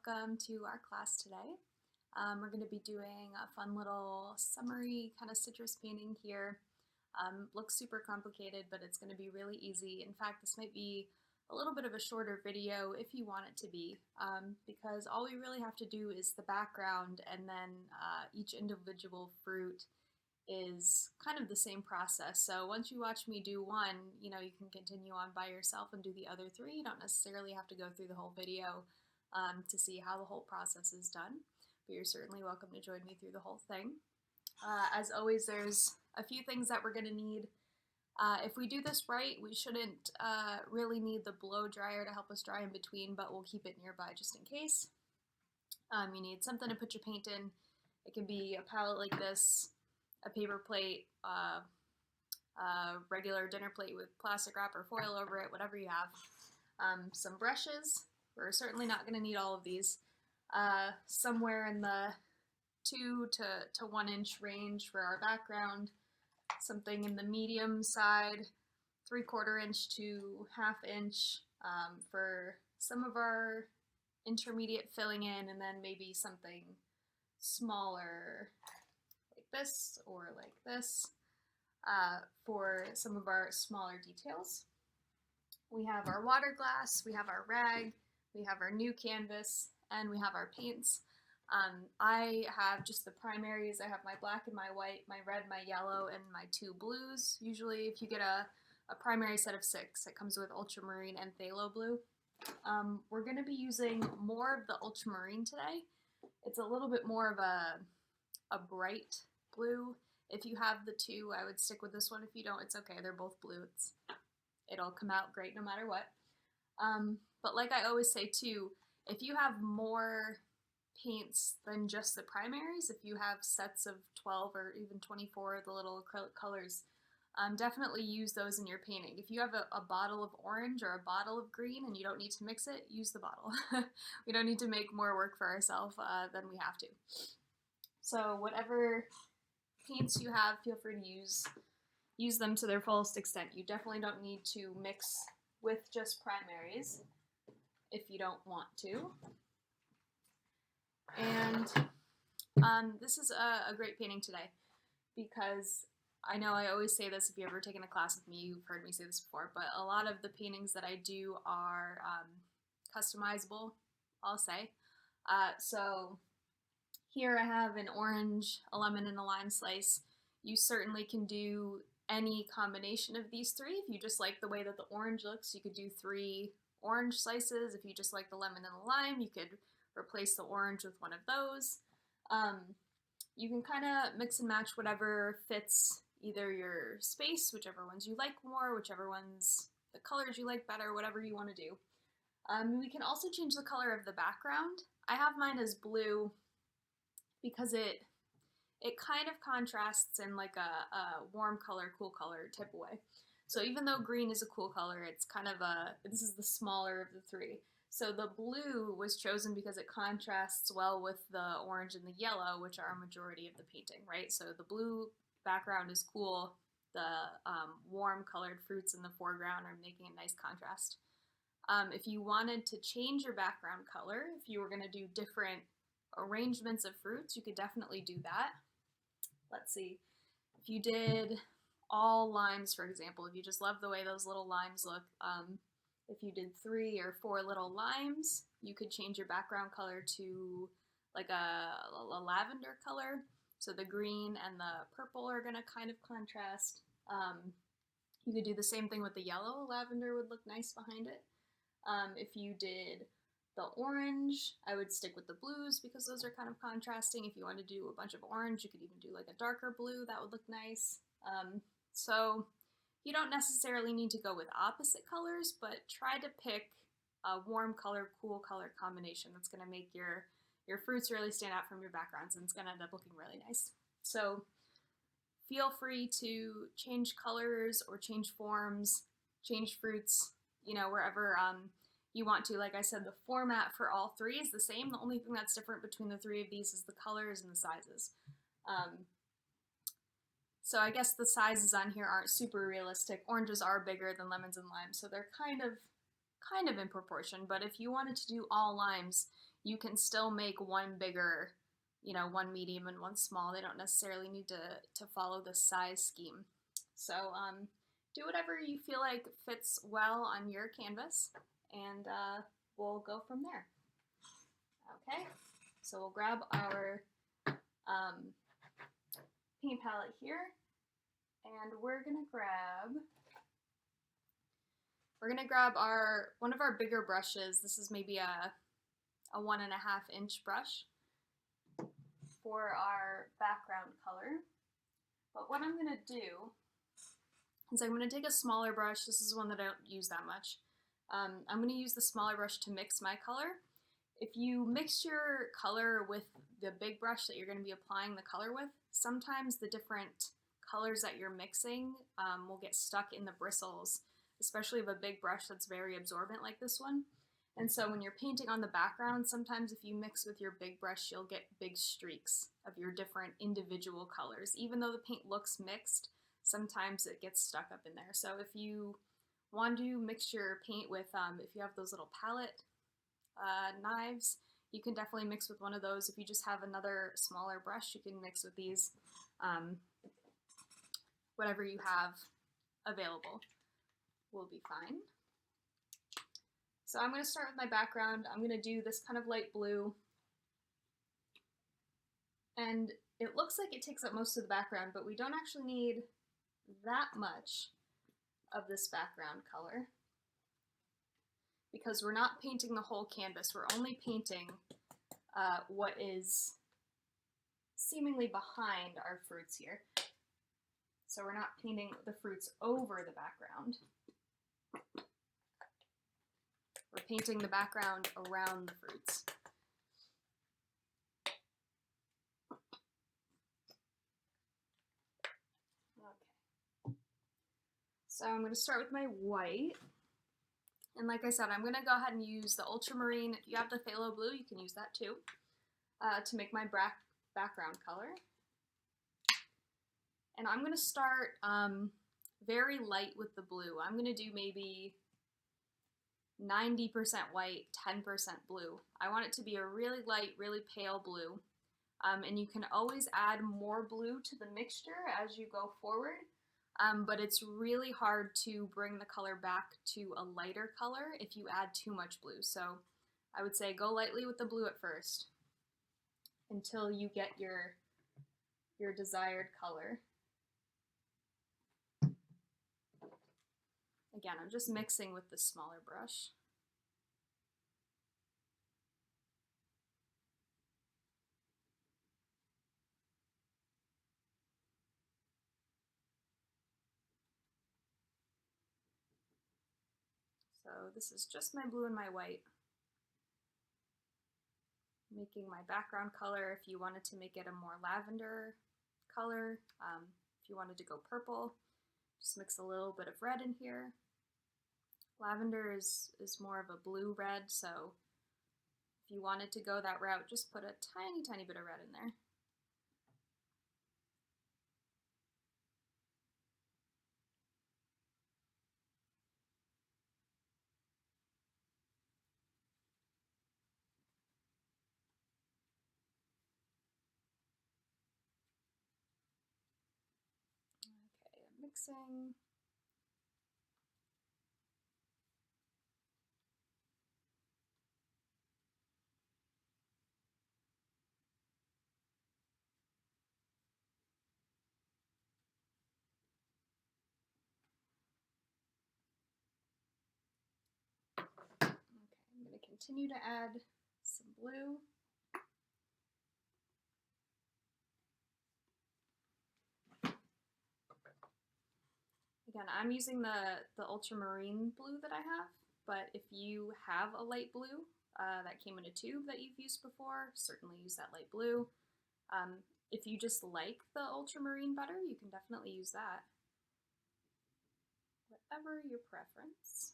welcome to our class today. We're going to be doing a fun little summery kind of citrus painting here. Looks super complicated, but it's going to be really easy. In fact, this might be a little bit of a shorter video if you want it to be, because all we really have to do is the background, and then each individual fruit is kind of the same process. So once you watch me do one, you can continue on by yourself and do the other three. You don't necessarily have to go through the whole video to see how the whole process is done, but you're certainly welcome to join me through the whole thing. As always, there's a few things that we're going to need. If we do this right, we shouldn't really need the blow dryer to help us dry in between, but we'll keep it nearby just in case. You need something to put your paint in. It can be a palette like this, a paper plate, a regular dinner plate with plastic wrap or foil over it, whatever you have. Some brushes. We're certainly not going to need all of these. Somewhere in the 2 to 1 inch range for our background. Something in the medium side, 3/4 inch to 1/2 inch for some of our intermediate filling in, and then maybe something smaller like this or like this for some of our smaller details. We have our water glass, we have our rag, we have our new canvas, and we have our paints. I have just the primaries. I have my black and my white, my red, my yellow, and my 2 blues. Usually if you get a primary set of 6, it comes with ultramarine and phthalo blue. We're going to be using more of the ultramarine today. It's a little bit more of a bright blue. If you have the 2, I would stick with this one. If you don't, it's okay. They're both blue. It'll come out great no matter what. But like I always say too, if you have more paints than just the primaries, if you have sets of 12 or even 24 of the little acrylic colors, definitely use those in your painting. If you have a bottle of orange or a bottle of green and you don't need to mix it, use the bottle. We don't need to make more work for ourselves than we have to. So whatever paints you have, feel free to use them to their fullest extent. You definitely don't need to mix with just primaries if you don't want to. And this is a great painting today because I know I always say this. If you've ever taken a class with me, you've heard me say this before, but a lot of the paintings that I do are customizable, I'll say. So here I have an orange, a lemon, and a lime slice. You certainly can do any combination of these 3. If you just like the way that the orange looks, you could do 3 orange slices. If you just like the lemon and the lime, you could replace the orange with one of those. You can kind of mix and match whatever fits either your space, whichever ones you like more, whichever ones, the colors you like better, whatever you want to do. We can also change the color of the background. I have mine as blue because it kind of contrasts in like a warm color, cool color type of way. So even though green is a cool color, it's kind of this is the smaller of the 3. So the blue was chosen because it contrasts well with the orange and the yellow, which are a majority of the painting, right? So the blue background is cool. The warm colored fruits in the foreground are making a nice contrast. If you wanted to change your background color, if you were going to do different arrangements of fruits, you could definitely do that. Let's see. If you did all limes, for example, if you just love the way those little limes look, if you did 3 or 4 little limes, you could change your background color to like a lavender color. So the green and the purple are going to kind of contrast. You could do the same thing with the yellow. Lavender would look nice behind it. If you did the orange, I would stick with the blues because those are kind of contrasting. If you want to do a bunch of orange, you could even do like a darker blue. That would look nice. So you don't necessarily need to go with opposite colors, but try to pick a warm color, cool color combination that's going to make your fruits really stand out from your backgrounds, and it's going to end up looking really nice. So feel free to change colors or change forms, change fruits, wherever you want to. Like I said, the format for all 3 is the same. The only thing that's different between the 3 of these is the colors and the sizes. So I guess the sizes on here aren't super realistic. Oranges are bigger than lemons and limes, so they're kind of in proportion. But if you wanted to do all limes, you can still make one bigger, you know, one medium and one small. They don't necessarily need to follow the size scheme. So do whatever you feel like fits well on your canvas, and we'll go from there. Okay, so we'll grab our paint palette here, and we're gonna grab one of our bigger brushes. This is maybe a 1.5 inch brush for our background color. But what I'm gonna do is I'm gonna take a smaller brush. This is one that I don't use that much. I'm gonna use the smaller brush to mix my color. If you mix your color with the big brush that you're gonna be applying the color with, sometimes the different colors that you're mixing will get stuck in the bristles, especially of a big brush that's very absorbent like this one. And so when you're painting on the background, sometimes if you mix with your big brush, you'll get big streaks of your different individual colors. Even though the paint looks mixed, sometimes it gets stuck up in there. So if you want to mix your paint with, if you have those little palette knives, you can definitely mix with one of those. If you just have another smaller brush, you can mix with these, whatever you have available will be fine. So I'm going to start with my background. I'm going to do this kind of light blue. And it looks like it takes up most of the background, but we don't actually need that much of this background color because we're not painting the whole canvas. We're only painting what is seemingly behind our fruits here. So we're not painting the fruits over the background. We're painting the background around the fruits. Okay. So I'm going to start with my white. And like I said, I'm going to go ahead and use the ultramarine. If you have the phthalo blue, you can use that too, to make my background color. And I'm going to start very light with the blue. I'm going to do maybe 90% white, 10% blue. I want it to be a really light, really pale blue. And you can always add more blue to the mixture as you go forward. But it's really hard to bring the color back to a lighter color if you add too much blue. So I would say go lightly with the blue at first until you get your desired color. Again, I'm just mixing with the smaller brush. So this is just my blue and my white. Making my background color. If you wanted to make it a more lavender color, if you wanted to go purple, just mix a little bit of red in here. Lavender is more of a blue red, so if you wanted to go that route, just put a tiny, tiny bit of red in there. Okay, I'm mixing. I'm going to continue to add some blue. Again, I'm using the ultramarine blue that I have, but if you have a light blue that came in a tube that you've used before, certainly use that light blue. If you just like the ultramarine better, you can definitely use that. Whatever your preference.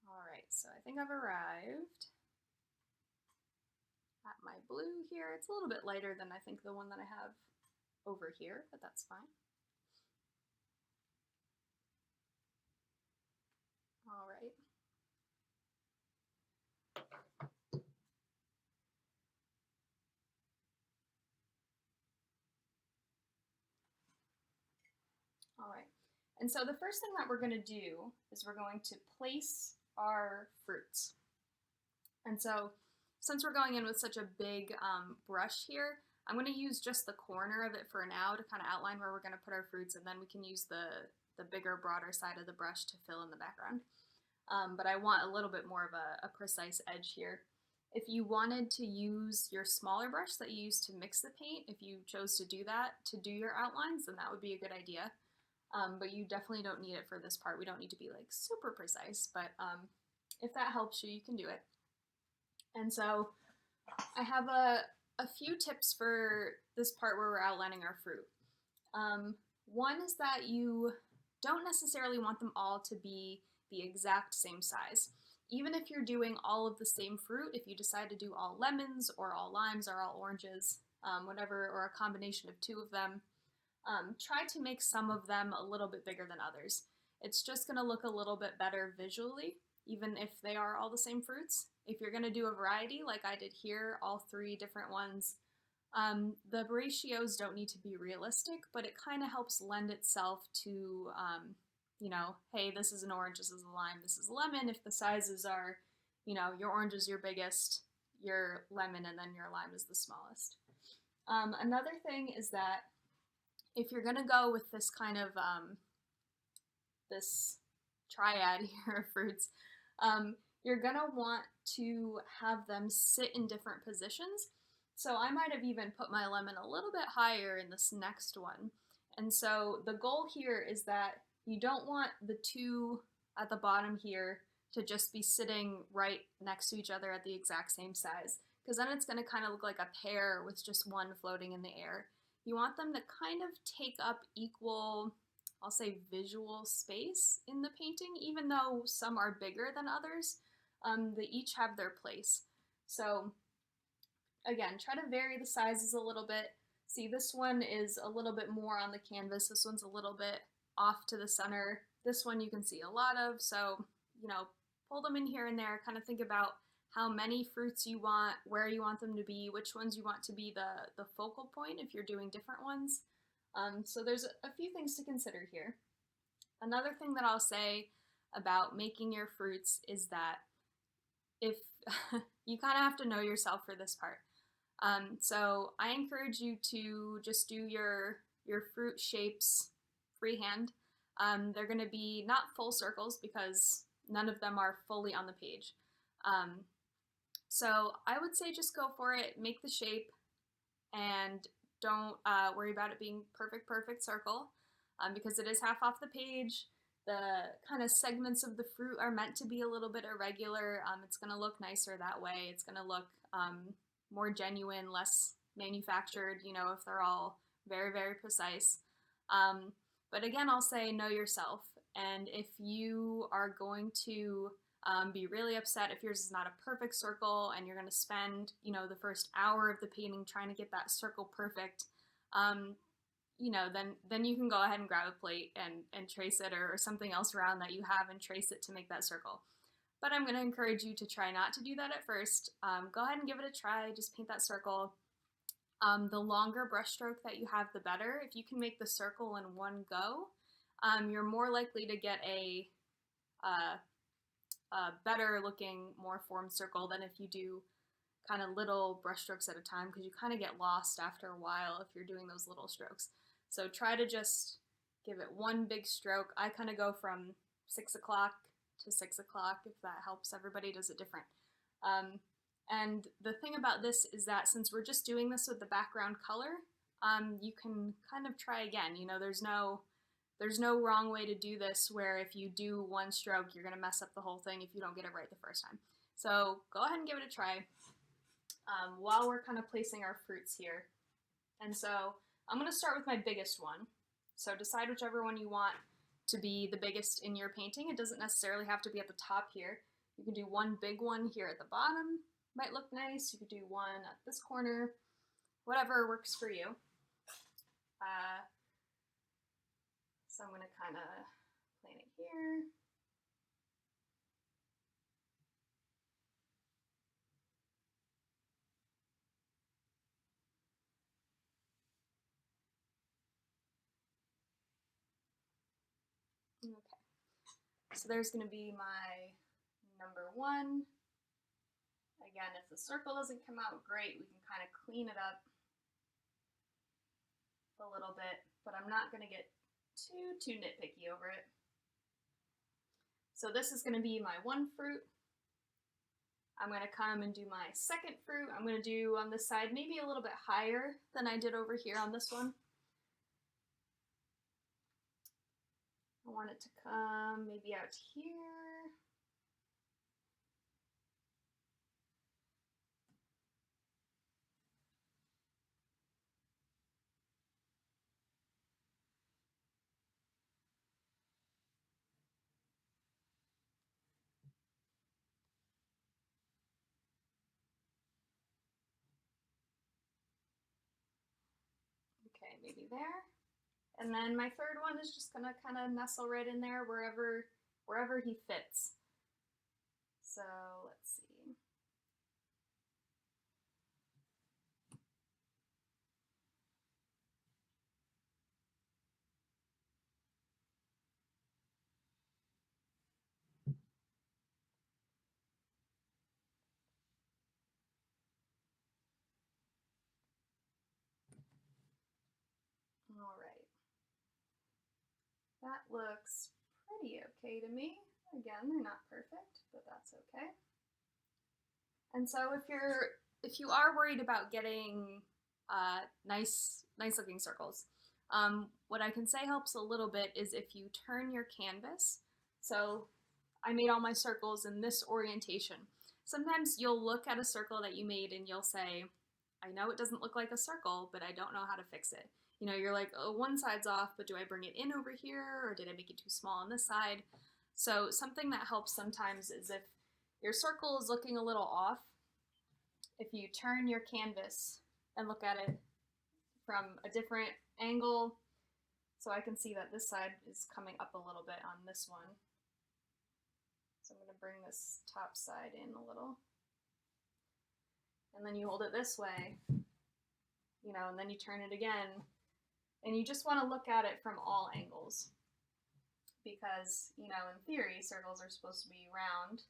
Alright, so I think I've arrived at my blue here. It's a little bit lighter than I think the one that I have over here, but that's fine. Alright. And so the first thing that we're going to do is we're going to place our fruits. And so since we're going in with such a big brush here, I'm going to use just the corner of it for now to kind of outline where we're going to put our fruits, and then we can use the bigger, broader side of the brush to fill in the background. But I want a little bit more of a precise edge here. If you wanted to use your smaller brush that you use to mix the paint, if you chose to do that to do your outlines, then that would be a good idea. But you definitely don't need it for this part. We don't need to be like super precise, but if that helps you, you can do it. And so I have a few tips for this part where we're outlining our fruit. One is that you don't necessarily want them all to be the exact same size. Even if you're doing all of the same fruit, if you decide to do all lemons or all limes or all oranges, whatever, or a combination of two of them, try to make some of them a little bit bigger than others. It's just going to look a little bit better visually, even if they are all the same fruits. If you're going to do a variety, like I did here, all 3 different ones, the ratios don't need to be realistic, but it kind of helps lend itself to, you know, hey, this is an orange, this is a lime, this is a lemon. If the sizes are, you know, your orange is your biggest, your lemon, and then your lime is the smallest. Another thing is that if you're going to go with this kind of, this triad here of fruits, you're going to want to have them sit in different positions. So I might have even put my lemon a little bit higher in this next one. And so the goal here is that you don't want the 2 at the bottom here to just be sitting right next to each other at the exact same size, because then it's going to kind of look like a pear with just one floating in the air. You want them to kind of take up equal, I'll say, visual space in the painting, even though some are bigger than others. They each have their place. So again, try to vary the sizes a little bit. See, this one is a little bit more on the canvas. This one's a little bit off to the center. This one you can see a lot of, so, you know, pull them in here and there. Kind of think about how many fruits you want, where you want them to be, which ones you want to be the focal point if you're doing different ones. So there's a few things to consider here. Another thing that I'll say about making your fruits is that if you kind of have to know yourself for this part. So I encourage you to just do your fruit shapes freehand. They're going to be not full circles because none of them are fully on the page. So I would say just go for it, make the shape, and don't worry about it being perfect circle, because it is half off the page. The kind of segments of the fruit are meant to be a little bit irregular. It's going to look nicer that way. It's going to look more genuine, less manufactured, you know, if they're all very precise. But again, I'll say know yourself. And if you are going to be really upset if yours is not a perfect circle and you're going to spend, you know, the first hour of the painting trying to get that circle perfect, you know, then you can go ahead and grab a plate and trace it, or something else around that you have and trace it to make that circle. But I'm going to encourage you to try not to do that at first. Go ahead and give it a try. Just paint that circle. The longer brush stroke that you have, the better. If you can make the circle in one go, you're more likely to get a better looking, more formed circle than if you do kind of little brush strokes at a time, because you kind of get lost after a while if you're doing those little strokes. So try to just give it one big stroke. I kind of go from 6 o'clock to 6 o'clock, if that helps. Everybody does it different. And the thing about this is that since we're just doing this with the background color, you can kind of try again. You know, there's no wrong way to do this where if you do one stroke, you're going to mess up the whole thing if you don't get it right the first time. So go ahead and give it a try while we're kind of placing our fruits here. And so I'm going to start with my biggest one. So decide whichever one you want to be the biggest in your painting. It doesn't necessarily have to be at the top here. You can do one big one here at the bottom. Might look nice. You could do one at this corner. Whatever works for you. So I'm going to kind of plan it here. Okay, so there's going to be my number 1. Again, if the circle doesn't come out great, we can kind of clean it up a little bit, but I'm not going to get too nitpicky over it. So this is going to be my 1 fruit. I'm going to come and do my 2nd fruit. I'm going to do on this side maybe a little bit higher than I did over here on this one. I want it to come maybe out here. Okay, maybe there. And then my 3rd one is just gonna kind of nestle right in there wherever he fits. So let's see. All right. That looks pretty okay to me. Again, they're not perfect, but that's okay. And so if you are worried about getting nice looking circles, what I can say helps a little bit is if you turn your canvas. So I made all my circles in this orientation. Sometimes you'll look at a circle that you made and you'll say, I know it doesn't look like a circle, but I don't know how to fix it. You know, you're like, oh, one side's off, but do I bring it in over here, or did I make it too small on this side? So something that helps sometimes is if your circle is looking a little off, if you turn your canvas and look at it from a different angle, so I can see that this side is coming up a little bit on this one. So I'm going to bring this top side in a little. And then you hold it this way, you know, and then you turn it again. And you just want to look at it from all angles. Because, you know, in theory, circles are supposed to be round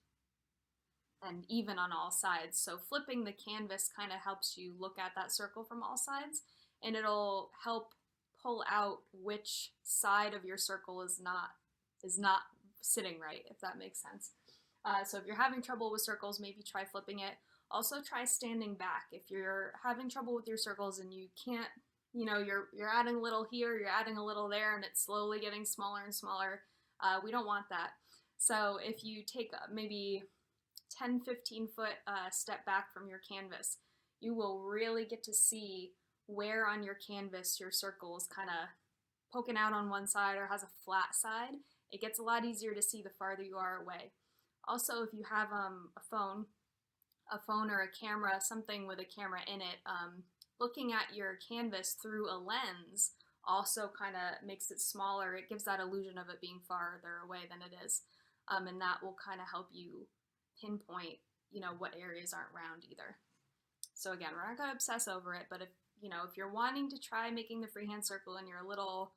and even on all sides. So flipping the canvas kind of helps you look at that circle from all sides, and it'll help pull out which side of your circle is not sitting right, if that makes sense. So if you're having trouble with circles, maybe try flipping it. Also try standing back. If you're having trouble with your circles and you can't, you know, you're adding a little here, you're adding a little there, and it's slowly getting smaller and smaller, we don't want that. So if you take maybe 10-15 foot step back from your canvas, you will really get to see where on your canvas your circle is kind of poking out on one side or has a flat side. It gets a lot easier to see the farther you are away. Also, if you have a phone or a camera, something with a camera in it, looking at your canvas through a lens also kind of makes it smaller. It gives that illusion of it being farther away than it is, and that will kind of help you pinpoint, you know, what areas aren't round either. So again, we're not going to obsess over it, but if you're wanting to try making the freehand circle and you're a little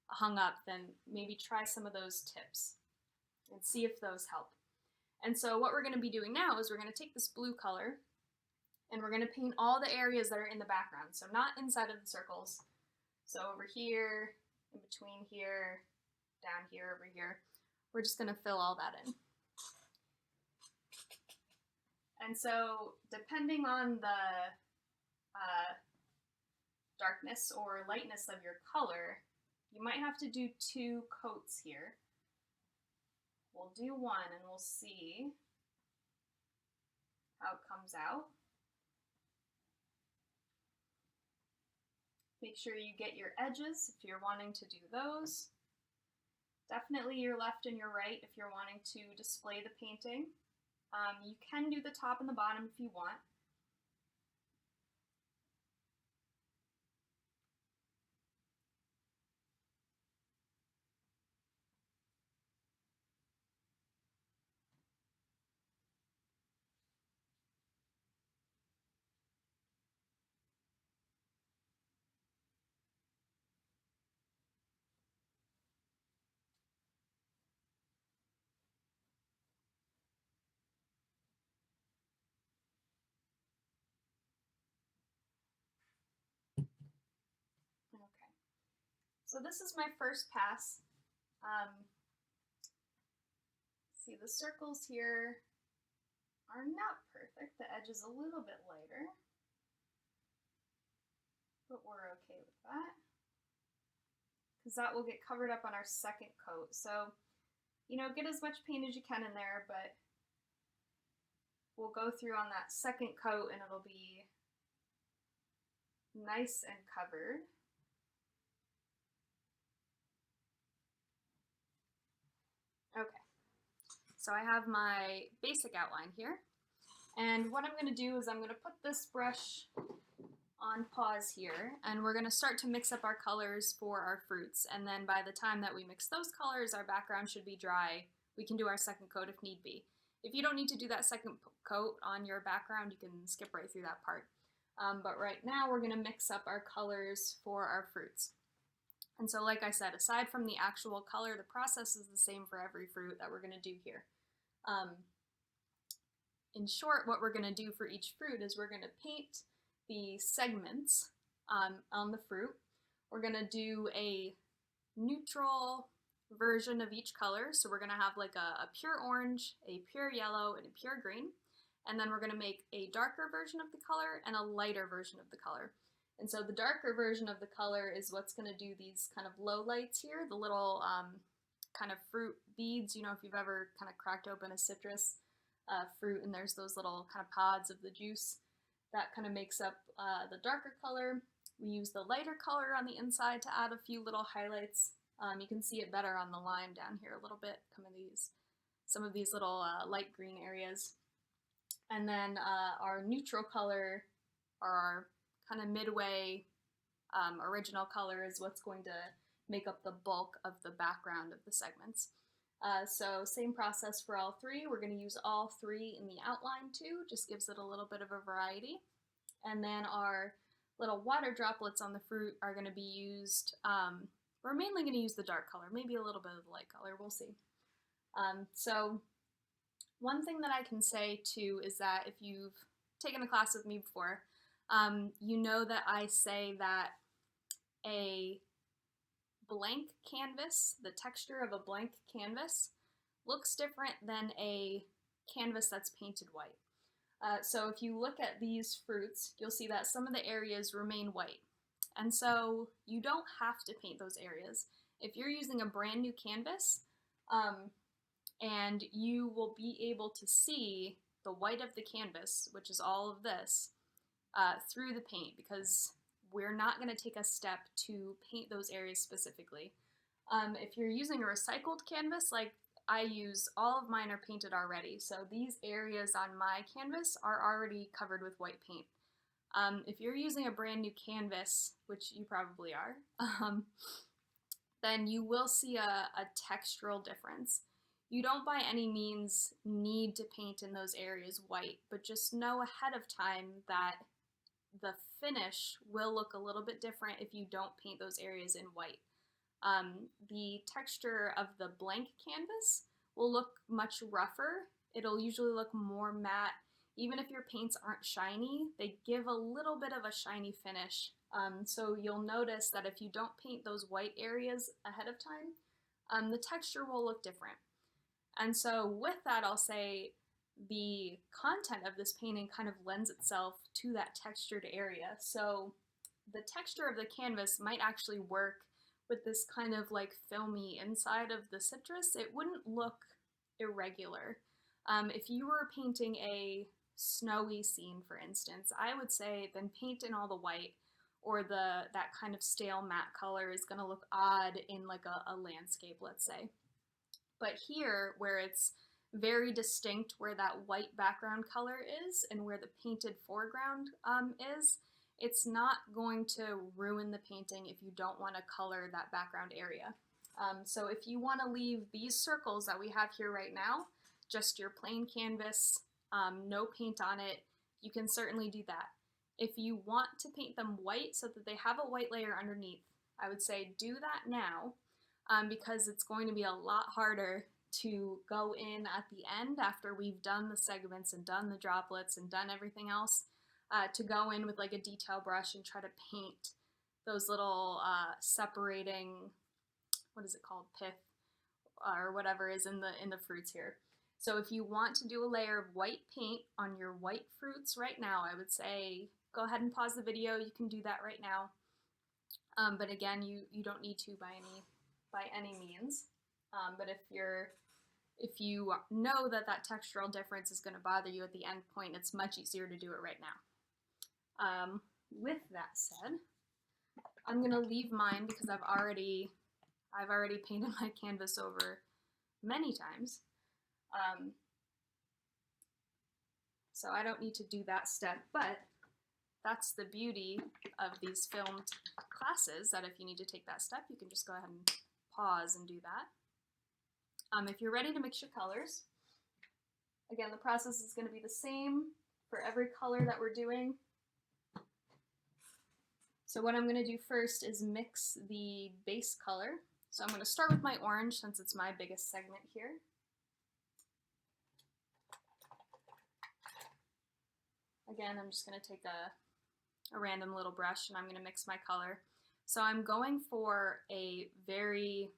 hung up, then maybe try some of those tips and see if those help. And so what we're going to be doing now is we're going to take this blue color and we're going to paint all the areas that are in the background. So not inside of the circles. So over here, in between here, down here, over here. We're just going to fill all that in. And so depending on the darkness or lightness of your color, you might have to do 2 coats here. We'll do 1 and we'll see how it comes out. Make sure you get your edges if you're wanting to do those. Definitely your left and your right if you're wanting to display the painting. You can do the top and the bottom if you want. So this is my first pass. See, the circles here are not perfect. The edge is a little bit lighter, but we're okay with that, because that will get covered up on our second coat. So, you know, get as much paint as you can in there, but we'll go through on that second coat and it'll be nice and covered. Okay, so I have my basic outline here, and what I'm going to do is I'm going to put this brush on pause here, and we're going to start to mix up our colors for our fruits, and then by the time that we mix those colors, our background should be dry. We can do our second coat if need be. If you don't need to do that second coat on your background, you can skip right through that part. But right now we're going to mix up our colors for our fruits. And so like I said, aside from the actual color, the process is the same for every fruit that we're going to do here. In short, what we're going to do for each fruit is we're going to paint the segments on the fruit. We're going to do a neutral version of each color. So we're going to have like a pure orange, a pure yellow, and a pure green. And then we're going to make a darker version of the color and a lighter version of the color. And so the darker version of the color is what's going to do these kind of lowlights here, the little kind of fruit beads. You know, if you've ever kind of cracked open a citrus fruit and there's those little kind of pods of the juice, that kind of makes up the darker color. We use the lighter color on the inside to add a few little highlights. You can see it better on the lime down here a little bit, some of these little light green areas. And then our neutral color, or our kind of midway original color, is what's going to make up the bulk of the background of the segments. So same process for all three. We're going to use all three in the outline too, just gives it a little bit of a variety. And then our little water droplets on the fruit are going to be used, we're mainly going to use the dark color, maybe a little bit of the light color, we'll see. So one thing that I can say too is that if you've taken a class with me before, you know that I say that a blank canvas, the texture of a blank canvas, looks different than a canvas that's painted white. So if you look at these fruits, you'll see that some of the areas remain white. And so you don't have to paint those areas. If you're using a brand new canvas, and you will be able to see the white of the canvas, which is all of this, through the paint, because we're not going to take a step to paint those areas specifically. If you're using a recycled canvas, like I use, all of mine are painted already, so these areas on my canvas are already covered with white paint. If you're using a brand new canvas, which you probably are, then you will see a textural difference. You don't by any means need to paint in those areas white, but just know ahead of time that the finish will look a little bit different if you don't paint those areas in white. The texture of the blank canvas will look much rougher. It'll usually look more matte. Even if your paints aren't shiny, they give a little bit of a shiny finish. So you'll notice that if you don't paint those white areas ahead of time, the texture will look different. And so with that, I'll say the content of this painting kind of lends itself to that textured area. So the texture of the canvas might actually work with this kind of like filmy inside of the citrus. It wouldn't look irregular. If you were painting a snowy scene, for instance, I would say then paint in all the white, or that kind of stale matte color is going to look odd in like a landscape, let's say. But here, where it's very distinct where that white background color is and where the painted foreground is, it's not going to ruin the painting if you don't want to color that background area. So if you want to leave these circles that we have here right now, just your plain canvas, no paint on it, you can certainly do that. If you want to paint them white so that they have a white layer underneath, I would say do that now, because it's going to be a lot harder to go in at the end after we've done the segments and done the droplets and done everything else, to go in with like a detail brush and try to paint those little separating, what is it called, pith or whatever is in the fruits here. So if you want to do a layer of white paint on your white fruits right now, I would say go ahead and pause the video. You can do that right now. But again, you don't need to by any means. But if you know that textural difference is going to bother you at the end point, it's much easier to do it right now. With that said, I'm going to leave mine because I've already painted my canvas over many times. So I don't need to do that step, but that's the beauty of these filmed classes, that if you need to take that step, you can just go ahead and pause and do that. If you're ready to mix your colors, again, the process is going to be the same for every color that we're doing. So what I'm going to do first is mix the base color. So I'm going to start with my orange since it's my biggest segment here. Again, I'm just going to take a random little brush and I'm going to mix my color. So I'm going for a very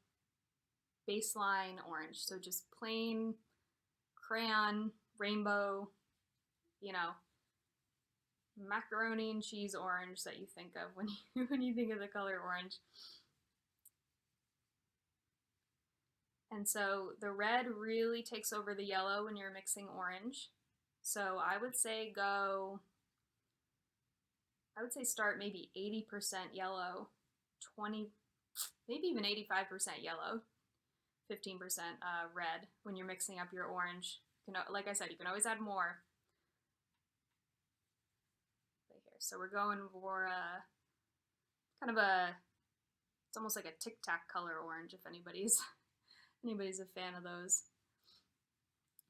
baseline orange, so just plain crayon, rainbow, you know, macaroni and cheese orange that you think of when you think of the color orange. And so the red really takes over the yellow when you're mixing orange. So I would say start maybe 80% yellow, 20, maybe even 85% yellow, 15% red when you're mixing up your orange. Like I said, you can always add more. Right here. So we're going for it's almost like a Tic Tac color orange if anybody's a fan of those.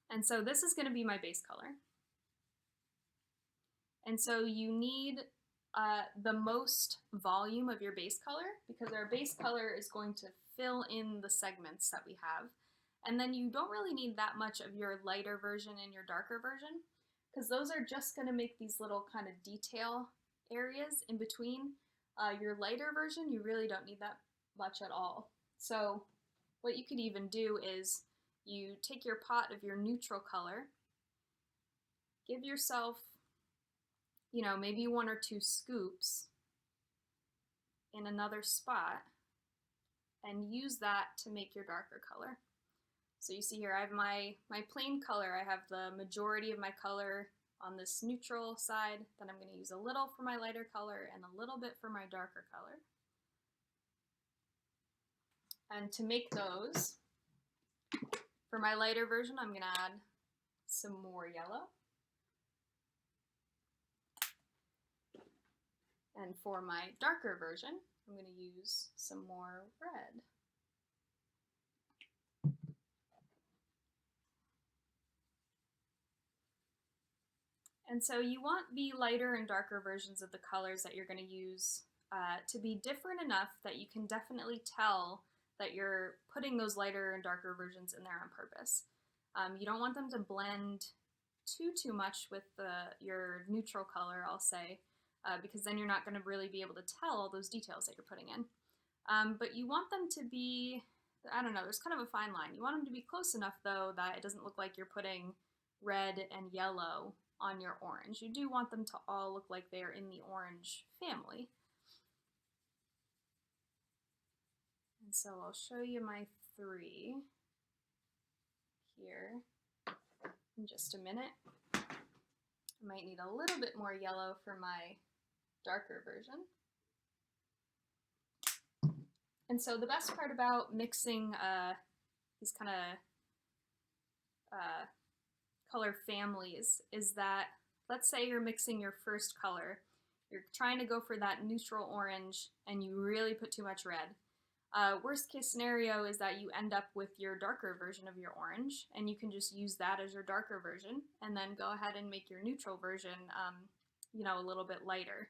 And so this is going to be my base color. And so you need the most volume of your base color, because our base color is going to fill in the segments that we have. And then you don't really need that much of your lighter version and your darker version, because those are just going to make these little kind of detail areas in between. Your lighter version, you really don't need that much at all. So what you could even do is you take your pot of your neutral color, give yourself, you know, maybe 1 or 2 scoops in another spot, and use that to make your darker color. So you see here I have my plain color. I have the majority of my color on this neutral side, then I'm going to use a little for my lighter color and a little bit for my darker color. And to make those, for my lighter version, I'm going to add some more yellow. And for my darker version, I'm going to use some more red. And so you want the lighter and darker versions of the colors that you're going to use to be different enough that you can definitely tell that you're putting those lighter and darker versions in there on purpose. You don't want them to blend too much with your neutral color, I'll say, because then you're not going to really be able to tell all those details that you're putting in. But you want them to be, I don't know, there's kind of a fine line. You want them to be close enough, though, that it doesn't look like you're putting red and yellow on your orange. You do want them to all look like they're in the orange family. And so I'll show you my 3 here in just a minute. I might need a little bit more yellow for my darker version. And so the best part about mixing these kind of color families is that, let's say you're mixing your first color, you're trying to go for that neutral orange and you really put too much red. Worst case scenario is that you end up with your darker version of your orange, and you can just use that as your darker version and then go ahead and make your neutral version you know, a little bit lighter.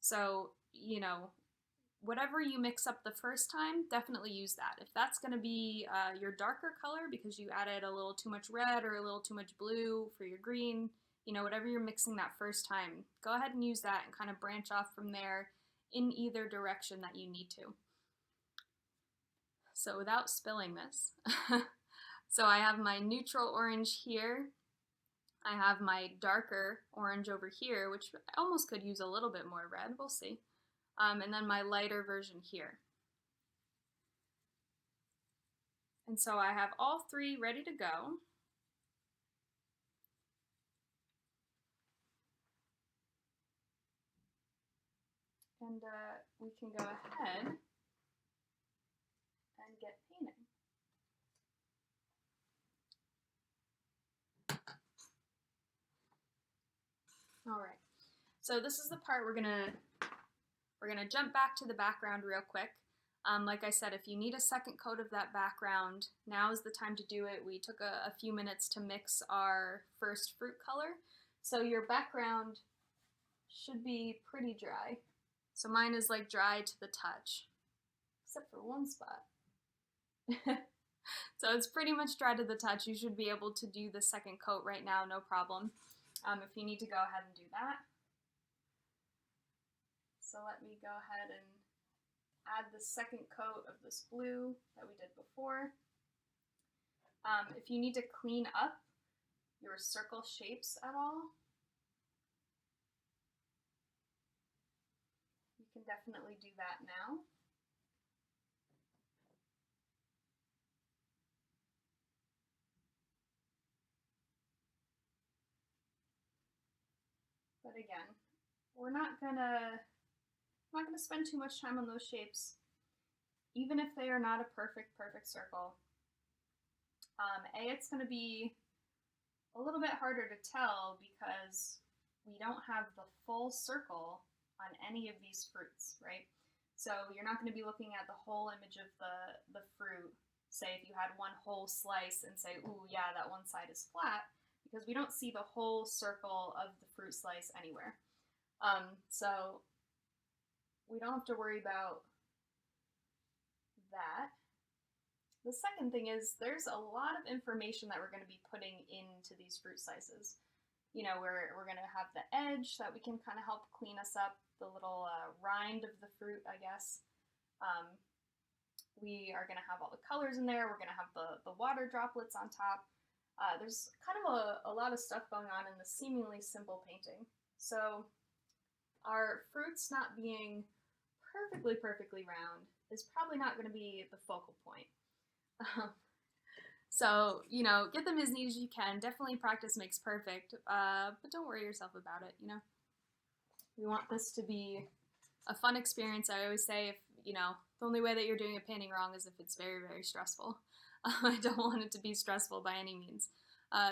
So, you know, whatever you mix up the first time, definitely use that. If that's going to be your darker color because you added a little too much red or a little too much blue for your green, you know, whatever you're mixing that first time, go ahead and use that and kind of branch off from there. in either direction that you need to. So without spilling this, so I have my neutral orange here. I have my darker orange over here, which I almost could use a little bit more red, we'll see. And then my lighter version here. And so I have all three ready to go. And we can go ahead and get painting. All right, so this is the part we're gonna jump back to the background real quick. Like I said, if you need a second coat of that background, now is the time to do it. We took a few minutes to mix our first fruit color, so your background should be pretty dry. So mine is like dry to the touch, except for one spot. So it's pretty much dry to the touch. You should be able to do the second coat right now, no problem. If you need to go ahead and do that. So let me go ahead and add the second coat of this blue that we did before. If you need to clean up your circle shapes at all, you can definitely do that now. But again, we're not gonna spend too much time on those shapes, even if they are not a perfect circle. It's gonna be a little bit harder to tell because we don't have the full circle on any of these fruits, right? So you're not gonna be looking at the whole image of the fruit. Say if you had one whole slice and say, ooh, yeah, that one side is flat, because we don't see the whole circle of the fruit slice anywhere. So we don't have to worry about that. The second thing is there's a lot of information that we're going to be putting into these fruit slices. You know, we're going to have the edge that we can kind of help clean us up, the little rind of the fruit, I guess. We are going to have all the colors in there. We're going to have the water droplets on top. There's kind of a lot of stuff going on in the seemingly simple painting. So our fruits not being perfectly round is probably not going to be the focal point. So, you know, get them as neat as you can. Definitely practice makes perfect, but don't worry yourself about it, you know. We want this to be a fun experience. I always say, if, you know, the only way that you're doing a painting wrong is if it's very stressful. I don't want it to be stressful by any means.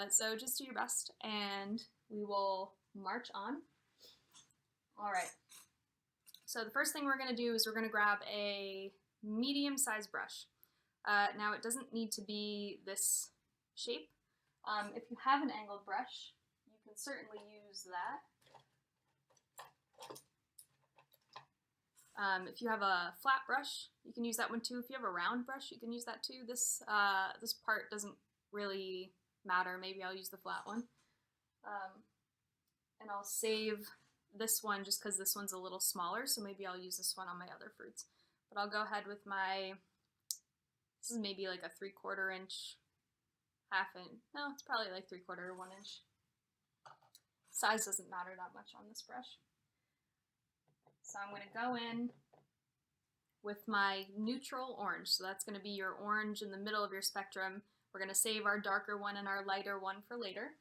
So just do your best, and we will march on. All right. So the first thing we're going to do is we're going to grab a medium-sized brush. Now it doesn't need to be this shape. If you have an angled brush, you can certainly use that. If you have a flat brush, you can use that one too. If you have a round brush, you can use that too. This part doesn't really matter. Maybe I'll use the flat one. And I'll save this one just because this one's a little smaller, so maybe I'll use this one on my other fruits. But I'll go ahead with my, this is maybe like a 3/4 inch, half inch, no, it's probably like 3/4 or 1 inch. Size doesn't matter that much on this brush. So I'm going to go in with my neutral orange. So that's going to be your orange in the middle of your spectrum. We're going to save our darker one and our lighter one for later.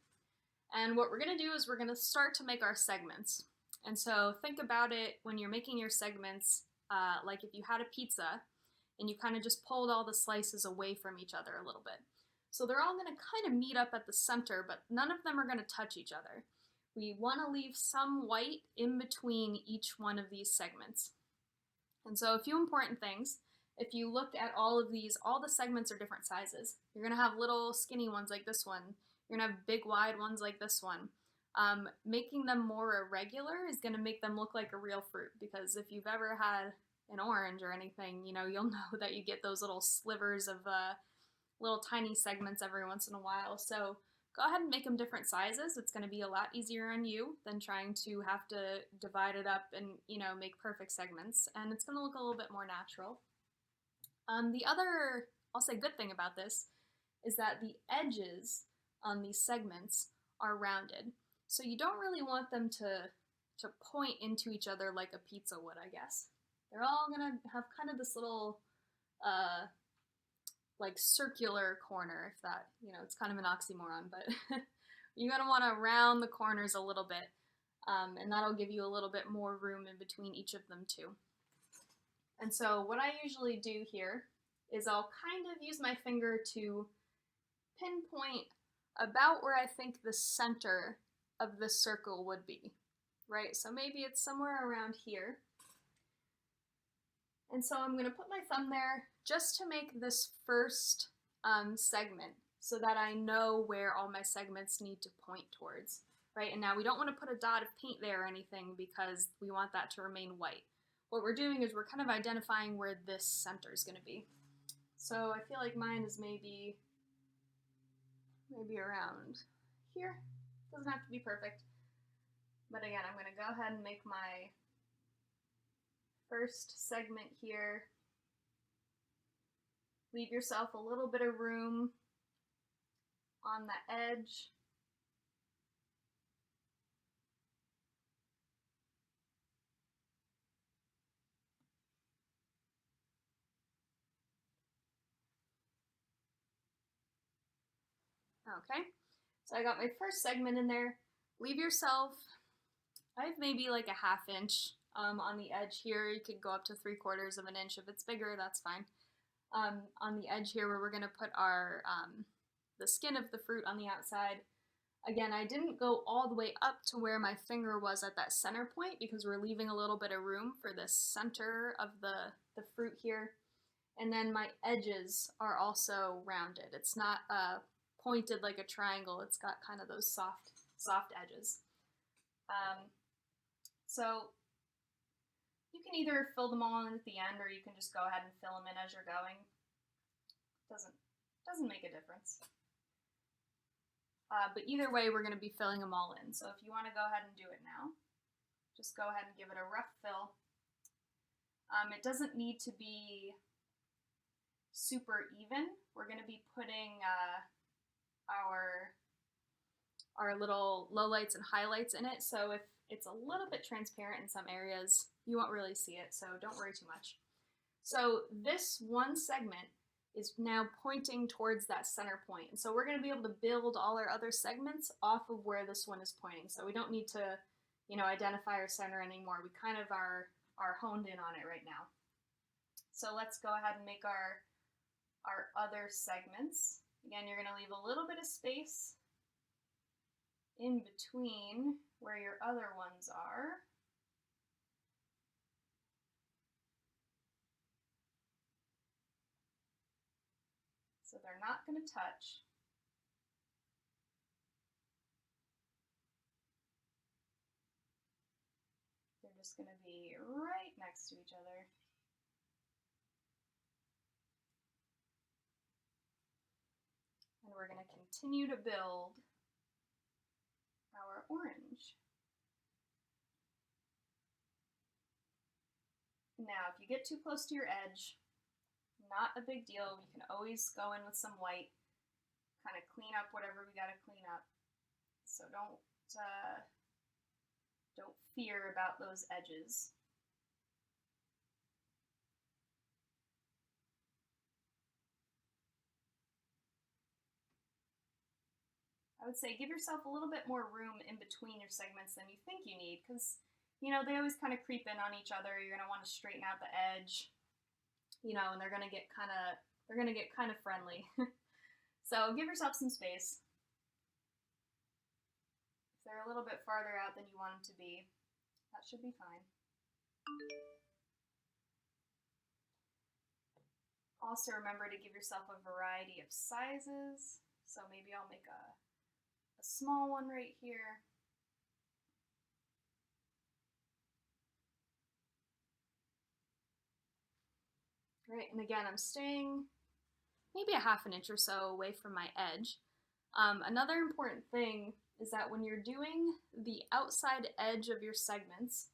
And what we're going to do is we're going to start to make our segments. And so think about it when you're making your segments, like if you had a pizza and you kind of just pulled all the slices away from each other a little bit. So they're all going to kind of meet up at the center, but none of them are going to touch each other. We want to leave some white in between each one of these segments. And so a few important things. If you look at all of these, all the segments are different sizes. You're going to have little skinny ones like this one. You're going to have big wide ones like this one. Making them more irregular is going to make them look like a real fruit, because if you've ever had an orange or anything, you know, you'll know that you get those little slivers of little tiny segments every once in a while. So go ahead and make them different sizes. It's going to be a lot easier on you than trying to have to divide it up and, make perfect segments, and it's going to look a little bit more natural. The other, I'll say, good thing about this is that the edges on these segments are rounded. So you don't really want them to point into each other like a pizza would, I guess. They're all gonna have kind of this little like circular corner, if that, it's kind of an oxymoron, but you're gonna want to round the corners a little bit, and that'll give you a little bit more room in between each of them too. And so what I usually do here is I'll kind of use my finger to pinpoint about where I think the center of the circle would be, right? So maybe it's somewhere around here. And so I'm going to put my thumb there just to make this first segment so that I know where all my segments need to point towards, right? And now we don't want to put a dot of paint there or anything because we want that to remain white. What we're doing is we're kind of identifying where this center is going to be. So I feel like mine is maybe around here. Doesn't have to be perfect. But again, I'm going to go ahead and make my first segment here. Leave yourself a little bit of room on the edge. Okay, so I got my first segment in there. Leave yourself, I have maybe like a ½ inch on the edge here. You could go up to 3/4 of an inch. If it's bigger, that's fine. On the edge here where we're gonna put our, the skin of the fruit on the outside. Again, I didn't go all the way up to where my finger was at that center point because we're leaving a little bit of room for the center of the fruit here. And then my edges are also rounded. It's not pointed like a triangle. It's got kind of those soft edges. So you can either fill them all in at the end, or you can just go ahead and fill them in as you're going. Doesn't make a difference. But either way, we're going to be filling them all in. So if you want to go ahead and do it now, just go ahead and give it a rough fill. It doesn't need to be super even. We're going to be putting our little lowlights and highlights in it, so if it's a little bit transparent in some areas, you won't really see it, so don't worry too much. So this one segment is now pointing towards that center point, and so we're going to be able to build all our other segments off of where this one is pointing, so we don't need to, identify our center anymore. We kind of are honed in on it right now. So let's go ahead and make our other segments. Again, you're going to leave a little bit of space in between where your other ones are. So they're not going to touch. They're just going to be right next to each other. And we're going to continue to build our orange. Now, if you get too close to your edge, not a big deal. You can always go in with some white, kind of clean up whatever we got to clean up. So don't fear about those edges. I would say give yourself a little bit more room in between your segments than you think you need, because they always kind of creep in on each other. You're going to want to straighten out the edge, and they're going to get kind of friendly. So give yourself some space. If they're a little bit farther out than you want them to be, that should be fine. Also remember to give yourself a variety of sizes. So maybe I'll make a small one right here. Great, and again, I'm staying maybe a ½ inch or so away from my edge. Another important thing is that when you're doing the outside edge of your segments,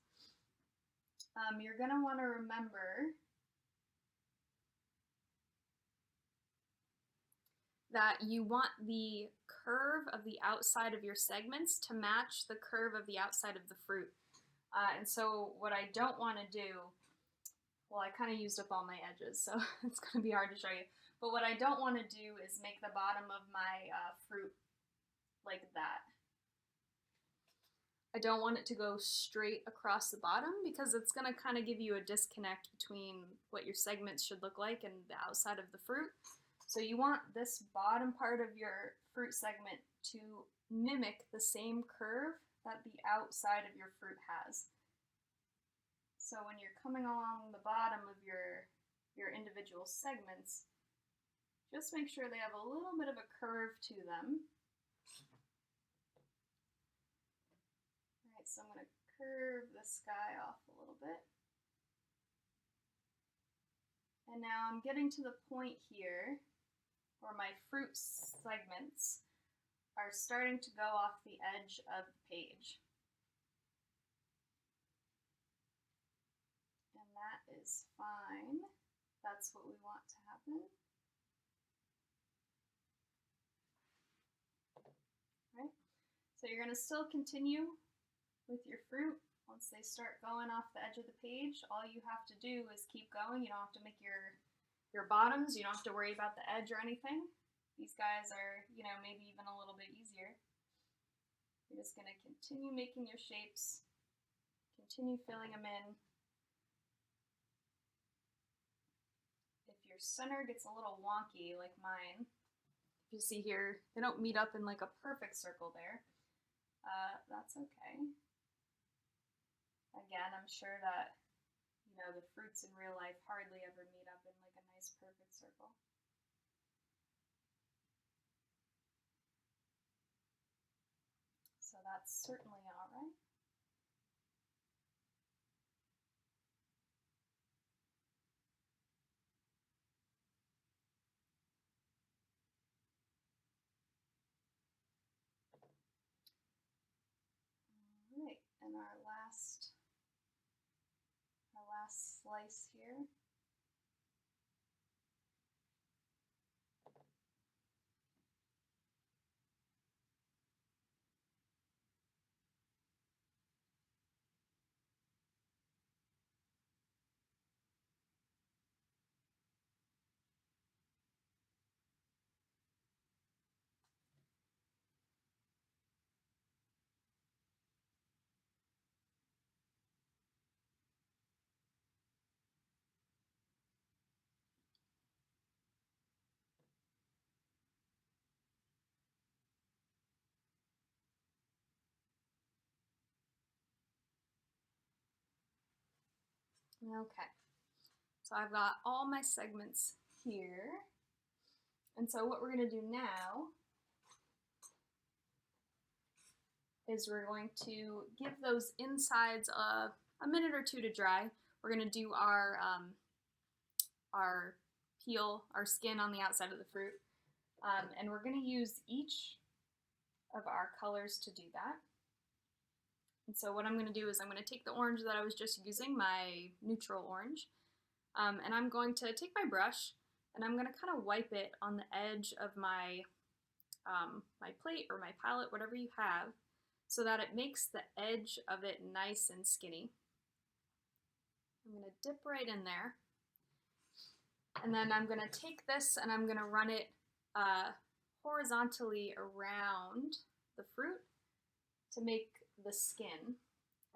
you're going to want to remember that you want the curve of the outside of your segments to match the curve of the outside of the fruit. And so what I don't want to do, well, I kind of used up all my edges, so it's going to be hard to show you. But what I don't want to do is make the bottom of my fruit like that. I don't want it to go straight across the bottom because it's going to kind of give you a disconnect between what your segments should look like and the outside of the fruit. So you want this bottom part of your fruit segment to mimic the same curve that the outside of your fruit has. So when you're coming along the bottom of your individual segments, just make sure they have a little bit of a curve to them. All right, so I'm going to curve this guy off a little bit. And now I'm getting to the point here where my fruit segments are starting to go off the edge of the page. And that is fine. That's what we want to happen. Right? So you're going to still continue with your fruit. Once they start going off the edge of the page, all you have to do is keep going. You don't have to make your bottoms, you don't have to worry about the edge or anything. These guys are, maybe even a little bit easier. You're just going to continue making your shapes, continue filling them in. If your center gets a little wonky like mine, you see here, they don't meet up in like a perfect circle there. That's okay. Again, I'm sure that the fruits in real life hardly ever meet up in like a nice perfect circle. So that's certainly all right. All right, and our last slice here. Okay, so I've got all my segments here. And so what we're going to do now is we're going to give those insides a minute or two to dry. We're going to do our peel, our skin on the outside of the fruit. And we're going to use each of our colors to do that. And so what I'm going to do is I'm going to take the orange that I was just using, my neutral orange, and I'm going to take my brush and I'm going to kind of wipe it on the edge of my my plate or my palette, whatever you have, so that it makes the edge of it nice and skinny. I'm going to dip right in there. And then I'm going to take this and I'm going to run it horizontally around the fruit to make the skin.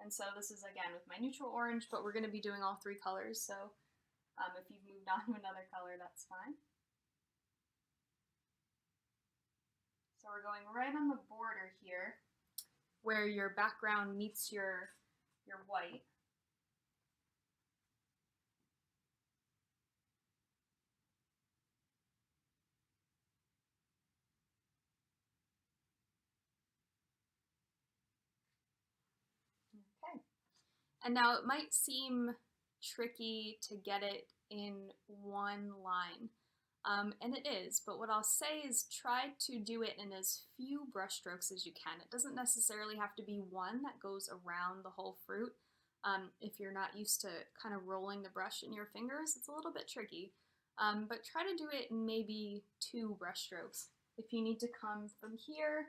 And so this is again with my neutral orange, but we're going to be doing all three colors. So if you've moved on to another color, that's fine. So we're going right on the border here where your background meets your white. Okay. And now it might seem tricky to get it in one line. And it is, but what I'll say is try to do it in as few brush strokes as you can. It doesn't necessarily have to be one that goes around the whole fruit. If you're not used to kind of rolling the brush in your fingers, it's a little bit tricky. But try to do it in maybe 2 brush strokes. If you need to come from here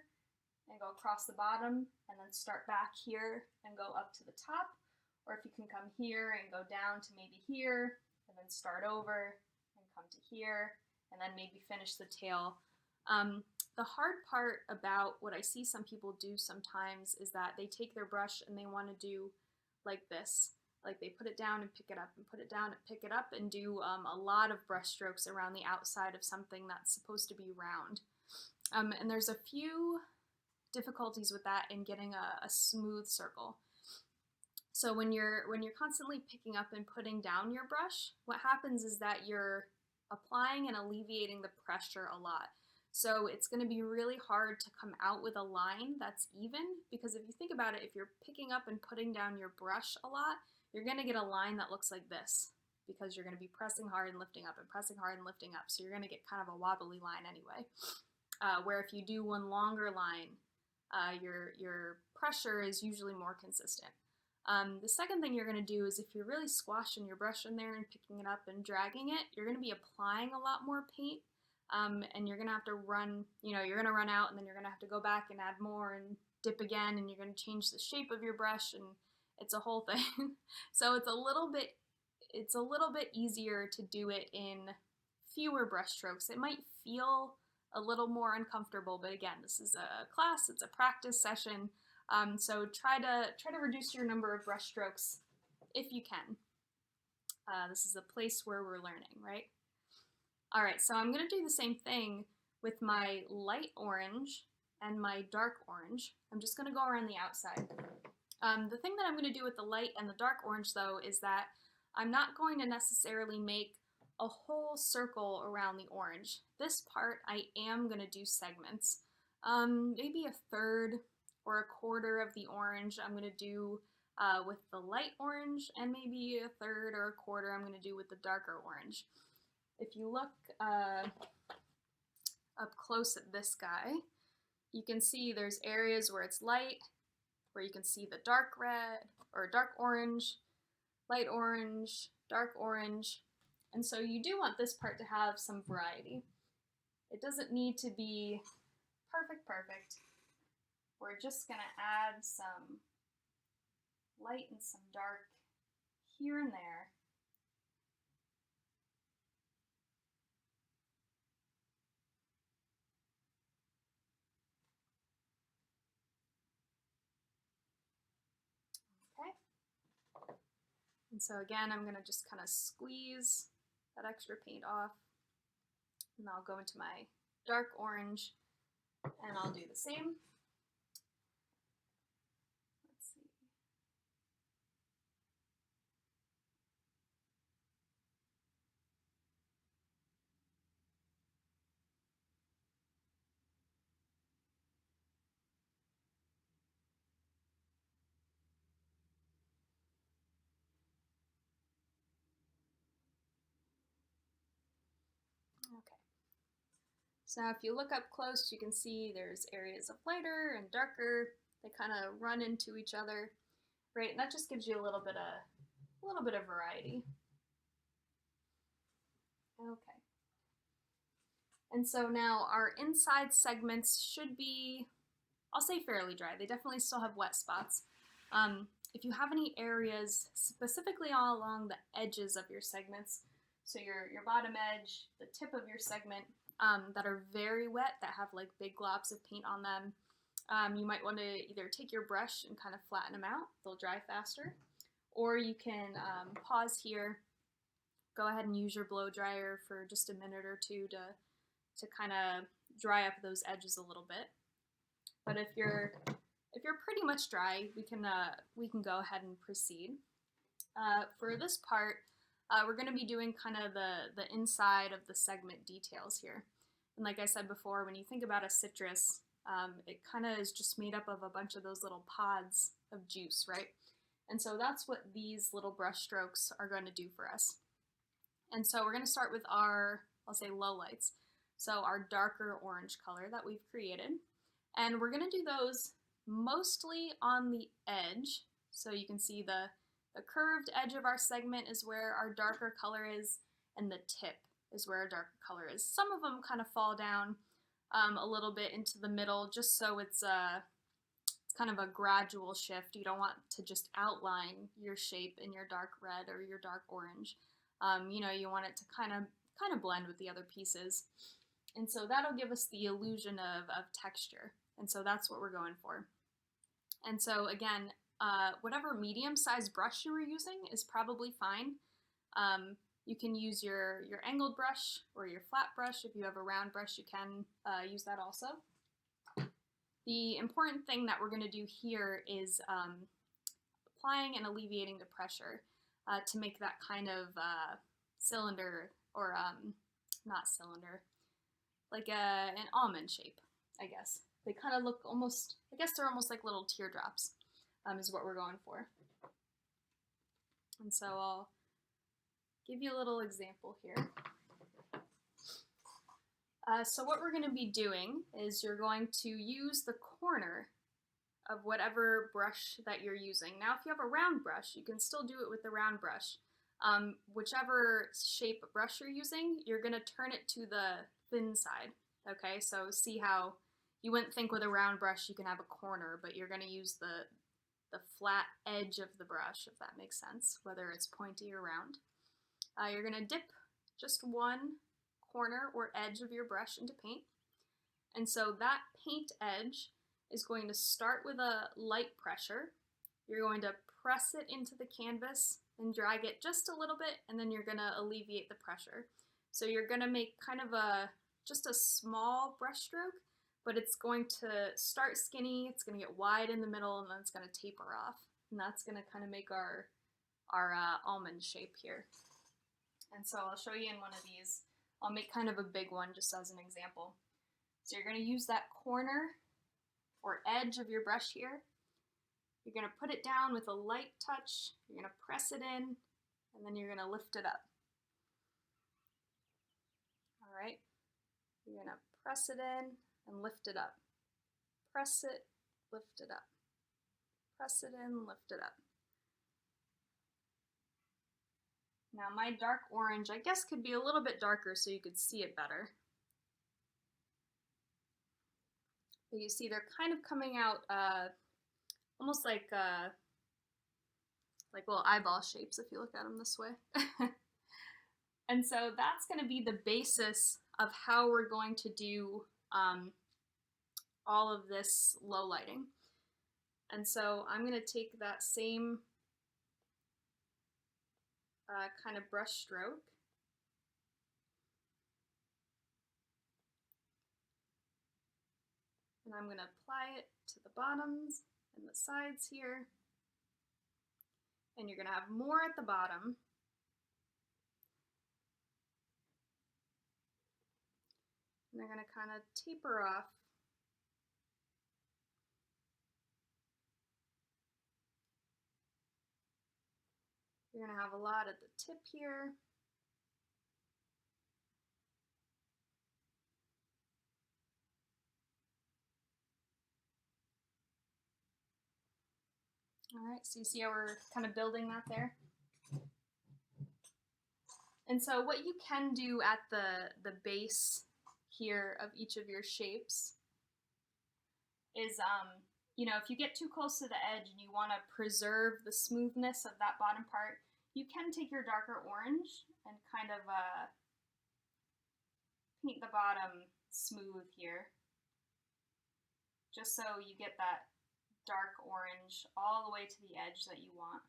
and go across the bottom and then start back here and go up to the top, or if you can come here and go down to maybe here and then start over and come to here and then maybe finish the tail. The hard part about what I see some people do sometimes is that they take their brush and they want to do like this. Like they put it down and pick it up and put it down and pick it up and do a lot of brush strokes around the outside of something that's supposed to be round. And there's a few difficulties with that in getting a smooth circle. So when you're constantly picking up and putting down your brush, what happens is that you're applying and alleviating the pressure a lot. So it's going to be really hard to come out with a line that's even, because if you think about it, if you're picking up and putting down your brush a lot, you're going to get a line that looks like this, because you're going to be pressing hard and lifting up and pressing hard and lifting up. So you're going to get kind of a wobbly line anyway. Where if you do one longer line, your pressure is usually more consistent. The second thing you're going to do is if you're really squashing your brush in there and picking it up and dragging it, you're going to be applying a lot more paint. And you're going to have to run, you're going to run out, and then you're going to have to go back and add more and dip again, and you're going to change the shape of your brush, and it's a whole thing. So it's a little bit easier to do it in fewer brush strokes. It might feel a little more uncomfortable, but again, this is a class, it's a practice session. So try to reduce your number of brush strokes if you can. This is a place where we're learning, right? All right, so I'm going to do the same thing with my light orange and my dark orange. I'm just going to go around the outside. The thing that I'm going to do with the light and the dark orange, though, is that I'm not going to necessarily make a whole circle around the orange. This part, I am going to do segments. Maybe a third or a quarter of the orange I'm going to do with the light orange, and maybe a third or a quarter I'm going to do with the darker orange. If you look up close at this guy, you can see there's areas where it's light, where you can see the dark red or dark orange, light orange, dark orange. And so you do want this part to have some variety. It doesn't need to be perfect. We're just going to add some light and some dark here and there. And so again, I'm going to just kind of squeeze that extra paint off, and I'll go into my dark orange, and I'll do the same. Let's see. Okay. So now if you look up close, you can see there's areas of lighter and darker. They kind of run into each other, right? And that just gives you a little bit of variety. Okay. And so now our inside segments should be, I'll say fairly dry. They definitely still have wet spots. If you have any areas specifically all along the edges of your segments, so your bottom edge, the tip of your segment, that are very wet, that have like big globs of paint on them, you might want to either take your brush and kind of flatten them out. They'll dry faster. Or you can pause here, go ahead and use your blow dryer for just a minute or two to kind of dry up those edges a little bit. But if you're pretty much dry, we can go ahead and proceed. For this part, we're going to be doing kind of the inside of the segment details here. And like I said before, when you think about a citrus, it kind of is just made up of a bunch of those little pods of juice, right? And so that's what these little brush strokes are going to do for us. And so we're going to start with our I'll say lowlights. So our darker orange color that we've created. And we're gonna do those mostly on the edge. So you can see the curved edge of our segment is where our darker color is, and the tip is where our darker color is. Some of them kind of fall down a little bit into the middle, just so it's kind of a gradual shift. You don't want to just outline your shape in your dark red or your dark orange. You know, you want it to kind of blend with the other pieces. And so that'll give us the illusion of texture. And so that's what we're going for. And so again, whatever medium-sized brush you were using is probably fine. You can use your angled brush or your flat brush. If you have a round brush, you can use that also. The important thing that we're going to do here is applying and alleviating the pressure to make that kind of cylinder, or not cylinder, like an almond shape, I guess. They kind of look almost, I guess they're almost like little teardrops, is what we're going for. And so I'll give you a little example here. So what we're going to be doing is you're going to use the corner of whatever brush that you're using. Now, if you have a round brush, you can still do it with the round brush. Whichever shape brush you're using, you're going to turn it to the thin side. Okay, so see how you wouldn't think with a round brush you can have a corner, but you're going to use the flat edge of the brush, if that makes sense, whether it's pointy or round. You're going to dip just one corner or edge of your brush into paint. And so that paint edge is going to start with a light pressure. You're going to press it into the canvas and drag it just a little bit, and then you're going to alleviate the pressure. So you're going to make kind of just a small brush stroke, but it's going to start skinny, it's going to get wide in the middle, and then it's going to taper off. And that's going to kind of make our almond shape here. And so I'll show you in one of these. I'll make kind of a big one just as an example. So you're going to use that corner or edge of your brush here. You're going to put it down with a light touch. You're going to press it in, and then you're going to lift it up. All right. You're going to press it in and lift it up. Press it, lift it up. Press it in, lift it up. Now my dark orange, I guess, could be a little bit darker so you could see it better. But you see they're kind of coming out almost like little eyeball shapes if you look at them this way. And so that's going to be the basis of how we're going to do all of this low lighting. And so I'm going to take that same kind of brush stroke. And I'm going to apply it to the bottoms and the sides here. And you're going to have more at the bottom. And they're going to kind of taper off. You're going to have a lot at the tip here. All right, so you see how we're kind of building that there? And so what you can do at the base here of each of your shapes is, you know, if you get too close to the edge and you want to preserve the smoothness of that bottom part, you can take your darker orange and kind of paint the bottom smooth here, just so you get that dark orange all the way to the edge that you want.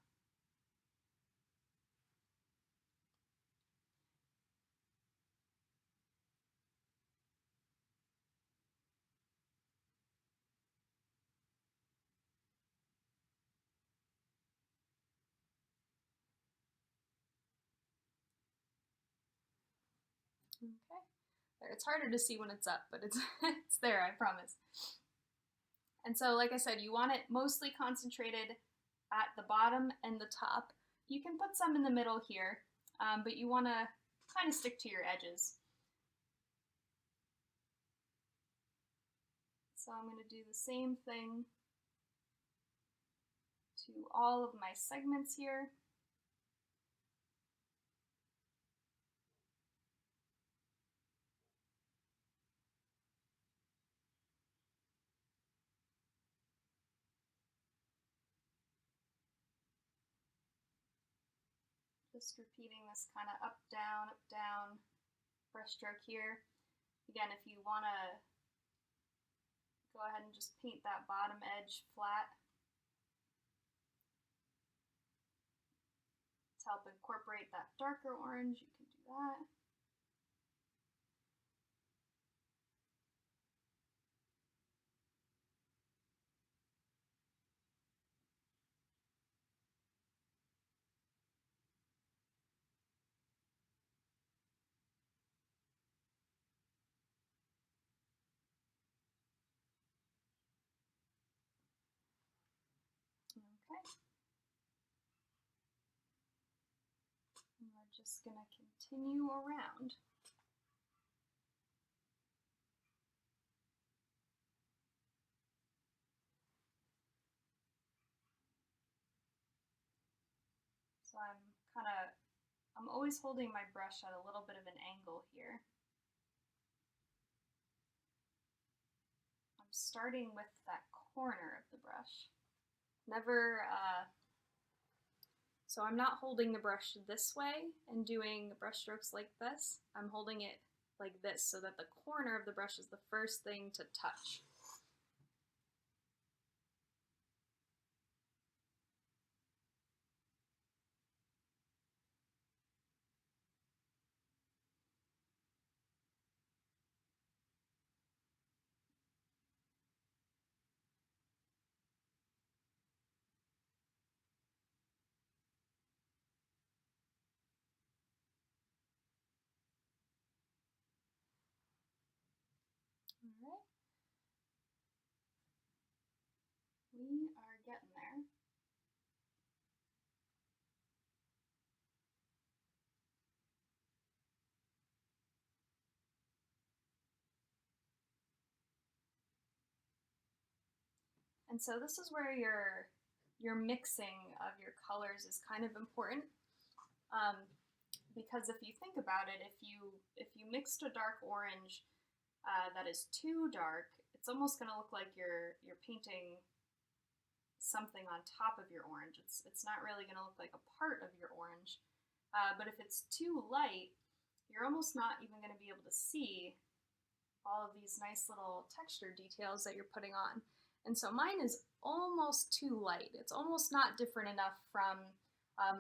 Okay, there, it's harder to see when it's up, but it's it's there, I promise. And so, like I said, you want it mostly concentrated at the bottom and the top. You can put some in the middle here, but you want to kind of stick to your edges. So I'm going to do the same thing to all of my segments here. Just repeating this kind of up, down brushstroke here. Again, if you want to go ahead and just paint that bottom edge flat to help incorporate that darker orange, you can do that. Okay. And we're just going to continue around. So I'm always holding my brush at a little bit of an angle here. I'm starting with that corner of the brush. Never, so I'm not holding the brush this way and doing brush strokes like this. I'm holding it like this so that the corner of the brush is the first thing to touch. All right. We are getting there. And so this is where your mixing of your colors is kind of important, because if you think about it, if you mixed a dark orange that is too dark, it's almost going to look like you're painting something on top of your orange. It's not really going to look like a part of your orange. But if it's too light, you're almost not even going to be able to see all of these nice little texture details that you're putting on. And so mine is almost too light. It's almost not different enough from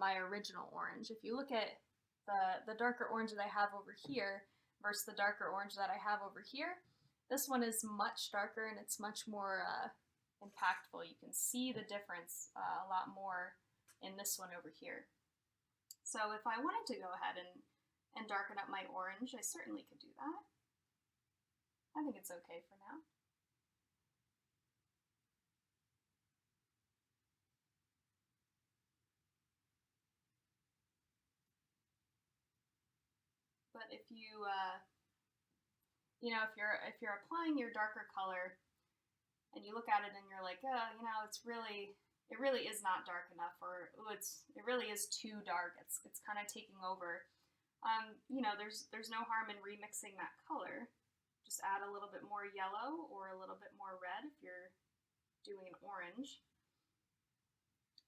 my original orange. If you look at the darker orange that I have over here versus the darker orange that I have over here, this one is much darker and it's much more impactful. You can see the difference a lot more in this one over here. So if I wanted to go ahead and darken up my orange, I certainly could do that. I think it's okay for now. But if you, if you're applying your darker color and you look at it and you're like, oh, it really is not dark enough, or oh, it really is too dark. It's kind of taking over. There's no harm in remixing that color. Just add a little bit more yellow or a little bit more red if you're doing an orange,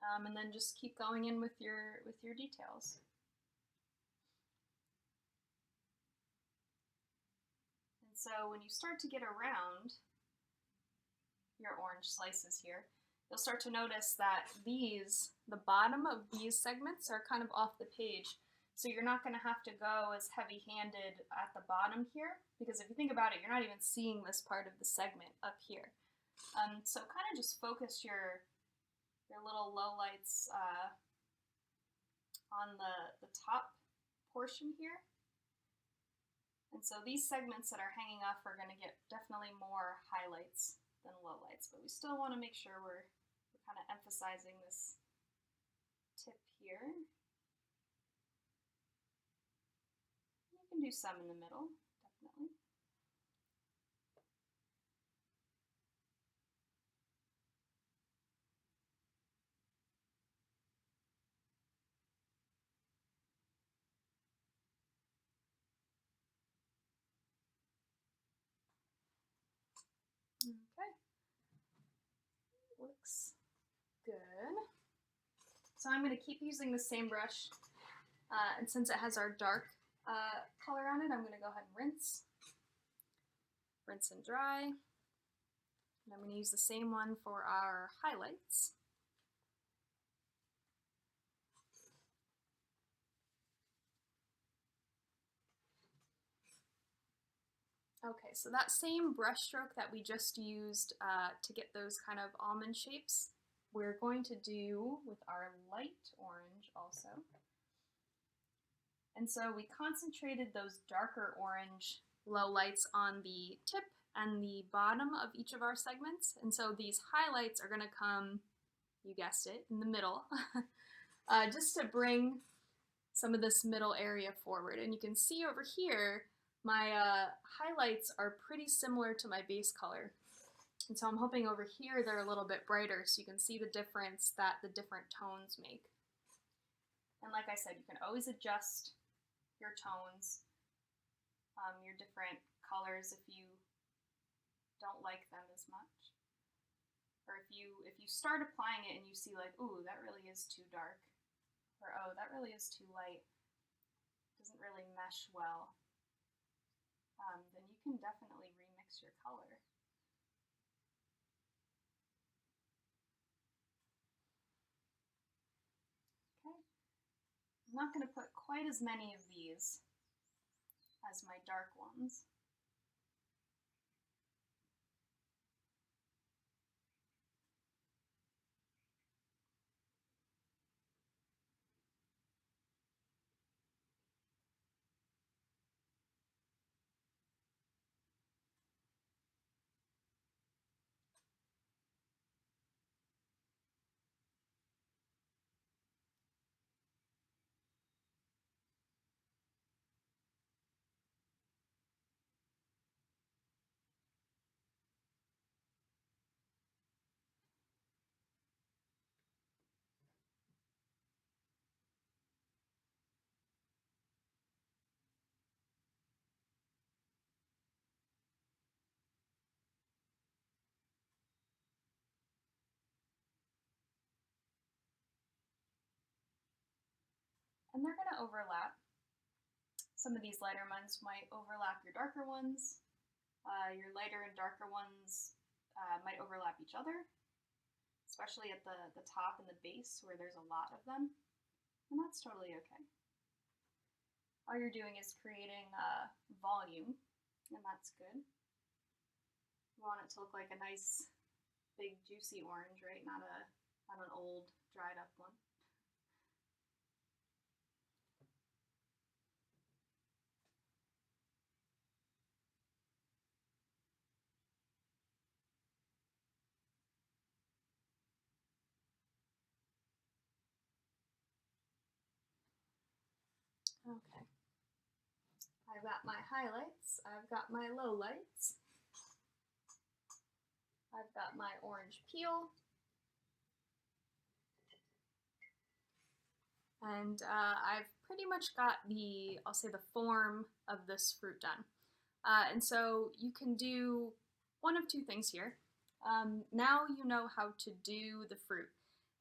and then just keep going in with your details. And so when you start to get around your orange slices here, you'll start to notice that the bottom of these segments are kind of off the page. So you're not going to have to go as heavy-handed at the bottom here, because if you think about it, you're not even seeing this part of the segment up here. So kind of just focus your little lowlights on the top portion here. And so these segments that are hanging off are going to get definitely more highlights than lowlights, but we still want to make sure we're kind of emphasizing this tip here. You can do some in the middle, definitely. Okay, looks good. So I'm going to keep using the same brush, and since it has our dark color on it, I'm going to go ahead and rinse and dry. And I'm going to use the same one for our highlights. Okay, so that same brush stroke that we just used to get those kind of almond shapes, we're going to do with our light orange also. And so we concentrated those darker orange lowlights on the tip and the bottom of each of our segments. And so these highlights are going to come, you guessed it, in the middle, just to bring some of this middle area forward. And you can see over here, my highlights are pretty similar to my base color. And so I'm hoping over here they're a little bit brighter so you can see the difference that the different tones make. And like I said, you can always adjust your tones, your different colors if you don't like them as much. Or if you start applying it and you see like, ooh, that really is too dark, or oh, that really is too light, doesn't really mesh well, then you can definitely remix your color. Okay, I'm not going to put quite as many of these as my dark ones. And they're going to overlap. Some of these lighter ones might overlap your darker ones. Your lighter and darker ones might overlap each other, especially at the top and the base where there's a lot of them. And that's totally okay. All you're doing is creating volume, and that's good. You want it to look like a nice, big, juicy orange, right? Not an old, dried up one. Okay. I've got my highlights, I've got my lowlights, I've got my orange peel, and I've pretty much got the, I'll say the form of this fruit done. And so you can do one of two things here. Now you know how to do the fruit.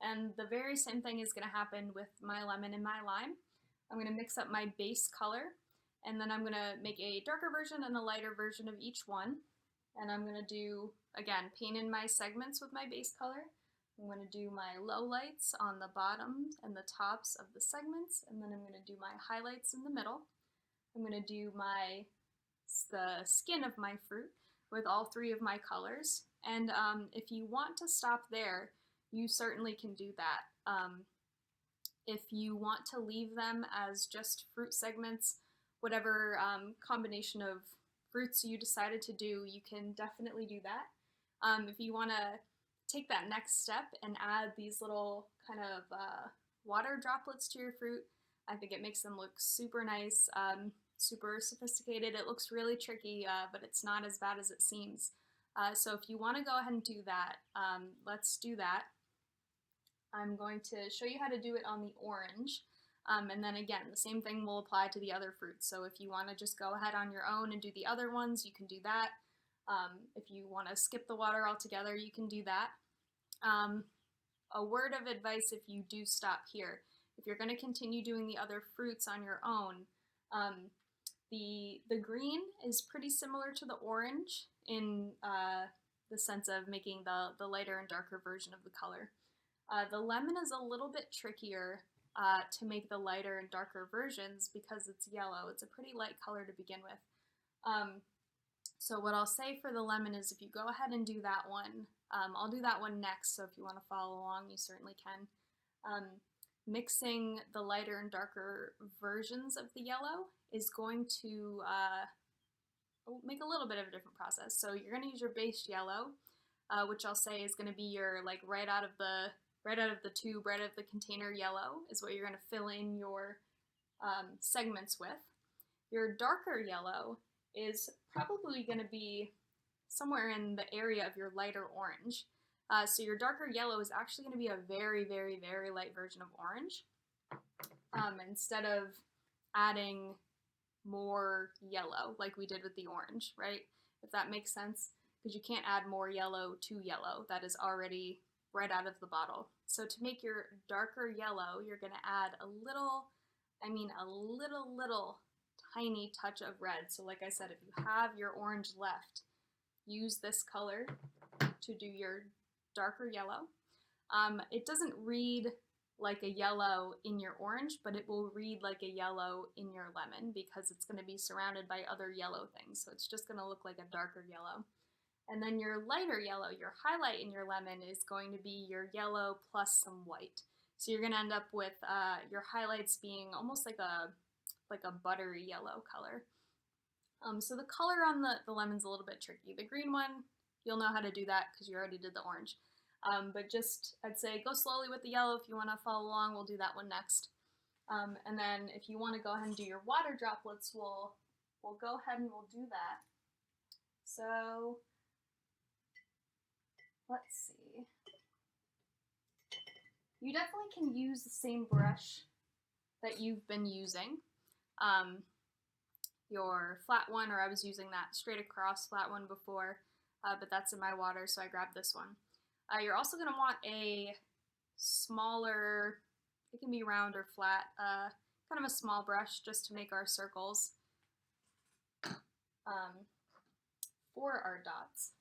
And the very same thing is going to happen with my lemon and my lime. I'm going to mix up my base color, and then I'm going to make a darker version and a lighter version of each one. And I'm going to do, again, paint in my segments with my base color. I'm going to do my lowlights on the bottom and the tops of the segments, and then I'm going to do my highlights in the middle. I'm going to do the skin of my fruit with all three of my colors. And if you want to stop there, you certainly can do that. If you want to leave them as just fruit segments, whatever combination of fruits you decided to do, you can definitely do that. If you want to take that next step and add these little kind of water droplets to your fruit, I think it makes them look super nice, super sophisticated. It looks really tricky, but it's not as bad as it seems. So if you want to go ahead and do that, let's do that. I'm going to show you how to do it on the orange. And then again, the same thing will apply to the other fruits. So if you want to just go ahead on your own and do the other ones, you can do that. If you want to skip the water altogether, you can do that. A word of advice if you do stop here. If you're going to continue doing the other fruits on your own, the green is pretty similar to the orange in the sense of making the lighter and darker version of the color. The lemon is a little bit trickier to make the lighter and darker versions because it's yellow. It's a pretty light color to begin with. So what I'll say for the lemon is if you go ahead and do that one, I'll do that one next, so if you want to follow along, you certainly can. Mixing the lighter and darker versions of the yellow is going to make a little bit of a different process. So you're going to use your base yellow, which I'll say is going to be your like right out of the tube, right out of the container yellow is what you're going to fill in your segments with. Your darker yellow is probably going to be somewhere in the area of your lighter orange. So your darker yellow is actually going to be a very, very, very light version of orange. Instead of adding more yellow like we did with the orange, right? If that makes sense, because you can't add more yellow to yellow. That is already right out of the bottle. So to make your darker yellow, you're going to add a little tiny touch of red. So like I said, if you have your orange left, use this color to do your darker yellow. It doesn't read like a yellow in your orange, but it will read like a yellow in your lemon because it's going to be surrounded by other yellow things. So it's just going to look like a darker yellow. And then your lighter yellow, your highlight in your lemon is going to be your yellow plus some white. So you're going to end up with your highlights being almost like a buttery yellow color. So the color on the lemon's a little bit tricky. The green one, you'll know how to do that because you already did the orange. But just, I'd say go slowly with the yellow if you want to follow along. We'll do that one next. And then if you want to go ahead and do your water droplets, we'll go ahead and we'll do that. So let's see. You definitely can use the same brush that you've been using. Your flat one, or I was using that straight across flat one before, but that's in my water, so I grabbed this one. You're also going to want a smaller, it can be round or flat, kind of a small brush just to make our circles for our dots.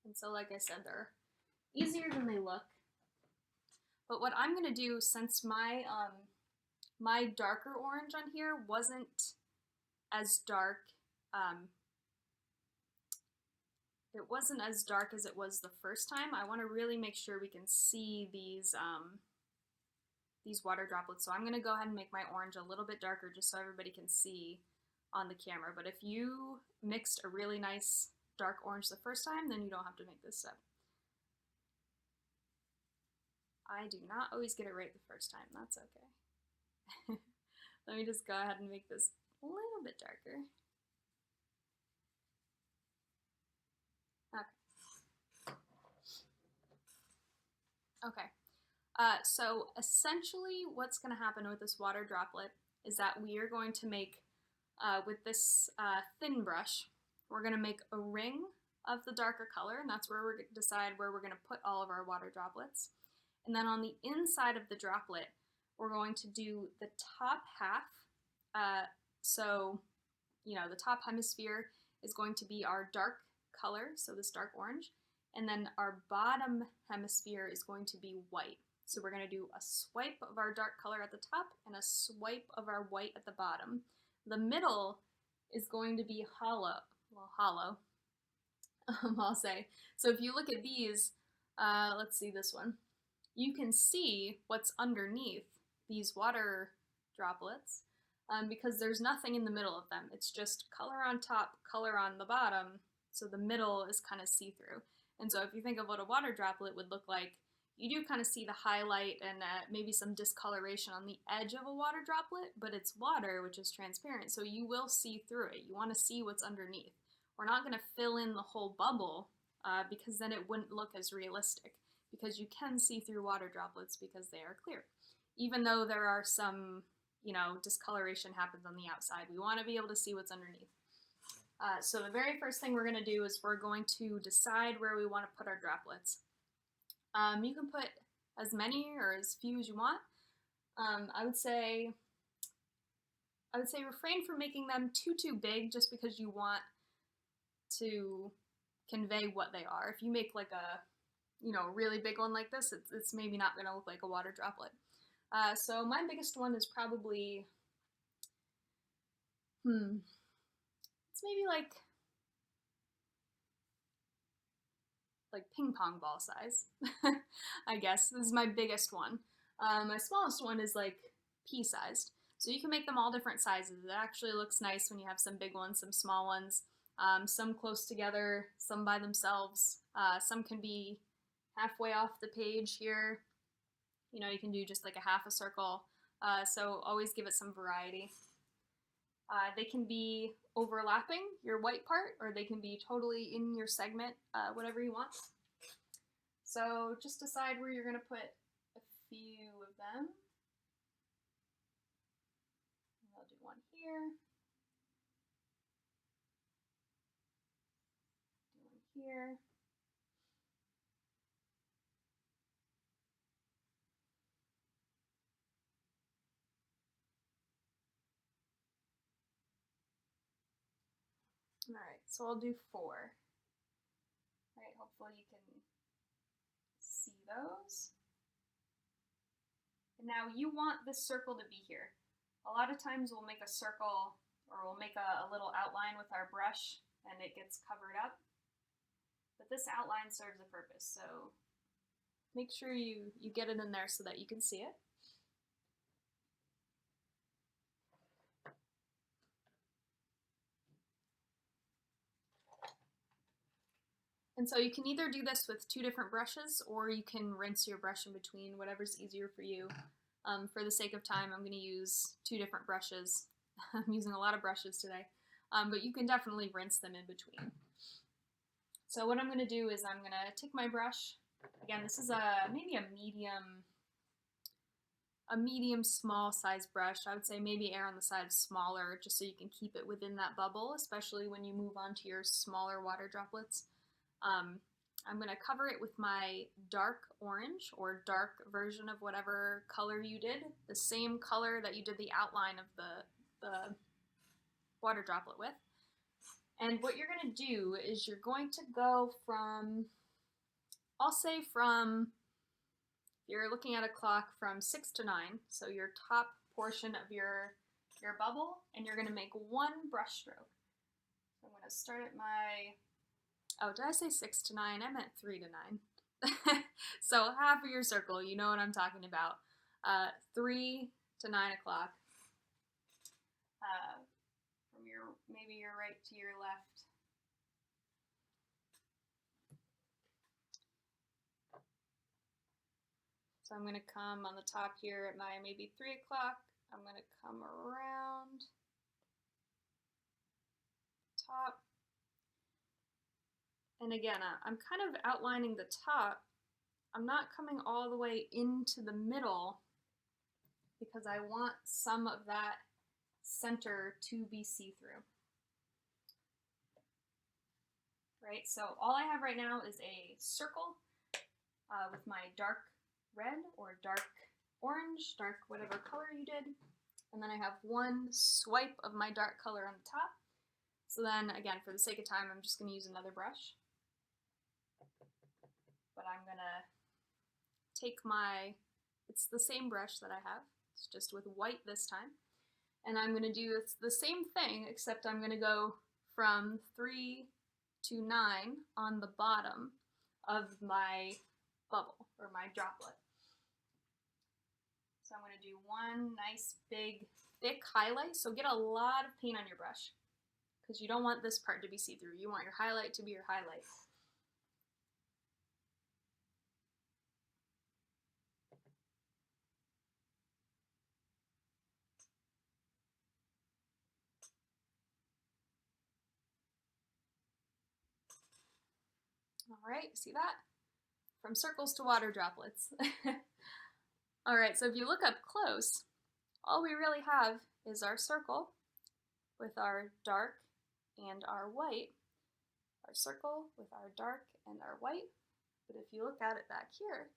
And so like I said, they're easier than they look. But what I'm going to do, since my my darker orange on here wasn't as dark, it wasn't as dark as it was the first time, I want to really make sure we can see these water droplets. So I'm going to go ahead and make my orange a little bit darker just so everybody can see on the camera. But if you mixed a really nice dark orange the first time, then you don't have to make this step. I do not always get it right the first time. That's okay. Let me just go ahead and make this a little bit darker. Okay. So essentially what's going to happen with this water droplet is that we are going to make, with this thin brush, we're going to make a ring of the darker color, and that's where we're going to decide where we're going to put all of our water droplets. And then on the inside of the droplet, we're going to do the top half. So, you know, the top hemisphere is going to be our dark color, so this dark orange, and then our bottom hemisphere is going to be white. So we're going to do a swipe of our dark color at the top and a swipe of our white at the bottom. The middle is going to be hollow, I'll say. So if you look at these, let's see this one. You can see what's underneath these water droplets because there's nothing in the middle of them. It's just color on top, color on the bottom, so the middle is kind of see-through. And so if you think of what a water droplet would look like, you do kind of see the highlight and maybe some discoloration on the edge of a water droplet, but it's water, which is transparent, so you will see through it. You want to see what's underneath. We're not going to fill in the whole bubble because then it wouldn't look as realistic, because you can see through water droplets because they are clear. Even though there are some, discoloration happens on the outside. We want to be able to see what's underneath. So the very first thing we're going to do is we're going to decide where we want to put our droplets. You can put as many or as few as you want. I would say refrain from making them too big just because you want to convey what they are. If you make like a really big one like this, it's maybe not going to look like a water droplet. So my biggest one is probably it's maybe like ping pong ball size. I guess this is my biggest one. My smallest one is like pea-sized. So you can make them all different sizes. It actually looks nice when you have some big ones, some small ones, some close together, some by themselves. Some can be halfway off the page here. You can do just like a half a circle. So always give it some variety. They can be overlapping your white part, or they can be totally in your segment, whatever you want. So just decide where you're going to put a few of them. I'll do one here. Do one here. All right, so I'll do 4. All right, hopefully you can see those. And now you want this circle to be here. A lot of times we'll make a circle, or we'll make a little outline with our brush and it gets covered up. But this outline serves a purpose, so make sure you get it in there so that you can see it. And so you can either do this with 2 different brushes, or you can rinse your brush in between, whatever's easier for you. For the sake of time, I'm going to use 2 different brushes. I'm using a lot of brushes today, but you can definitely rinse them in between. So what I'm going to do is I'm going to take my brush. Again, this is maybe a medium small size brush. I would say maybe err on the side of smaller, just so you can keep it within that bubble, especially when you move on to your smaller water droplets. I'm going to cover it with my dark orange, or dark version of whatever color you did, the same color that you did the outline of the water droplet with. And what you're going to do is you're going to go from, I'll say from, you're looking at a clock from 6 to 9, so your top portion of your bubble, and you're going to make 1 brush stroke. So I'm going to start at my, oh, did I say 6 to 9? I meant 3 to 9. So half of your circle, you know what I'm talking about. 3 to 9 o'clock. From maybe your right to your left. So I'm going to come on the top here at my maybe 3 o'clock. I'm going to come around top. And again, I'm kind of outlining the top. I'm not coming all the way into the middle because I want some of that center to be see-through. Right, so all I have right now is a circle with my dark red or dark orange, dark whatever color you did. And then I have 1 swipe of my dark color on the top. So then, again, for the sake of time, I'm just going to use another brush. But I'm going to take it's the same brush that I have, it's just with white this time. And I'm going to do the same thing, except I'm going to go from 3 to 9 on the bottom of my bubble, or my droplet. So I'm going to do 1 nice, big, thick highlight. So get a lot of paint on your brush, because you don't want this part to be see-through. You want your highlight to be your highlight. All right, see that? From circles to water droplets. All right, so if you look up close, all we really have is our circle with our dark and our white, our circle with our dark and our white. But if you look at it back here,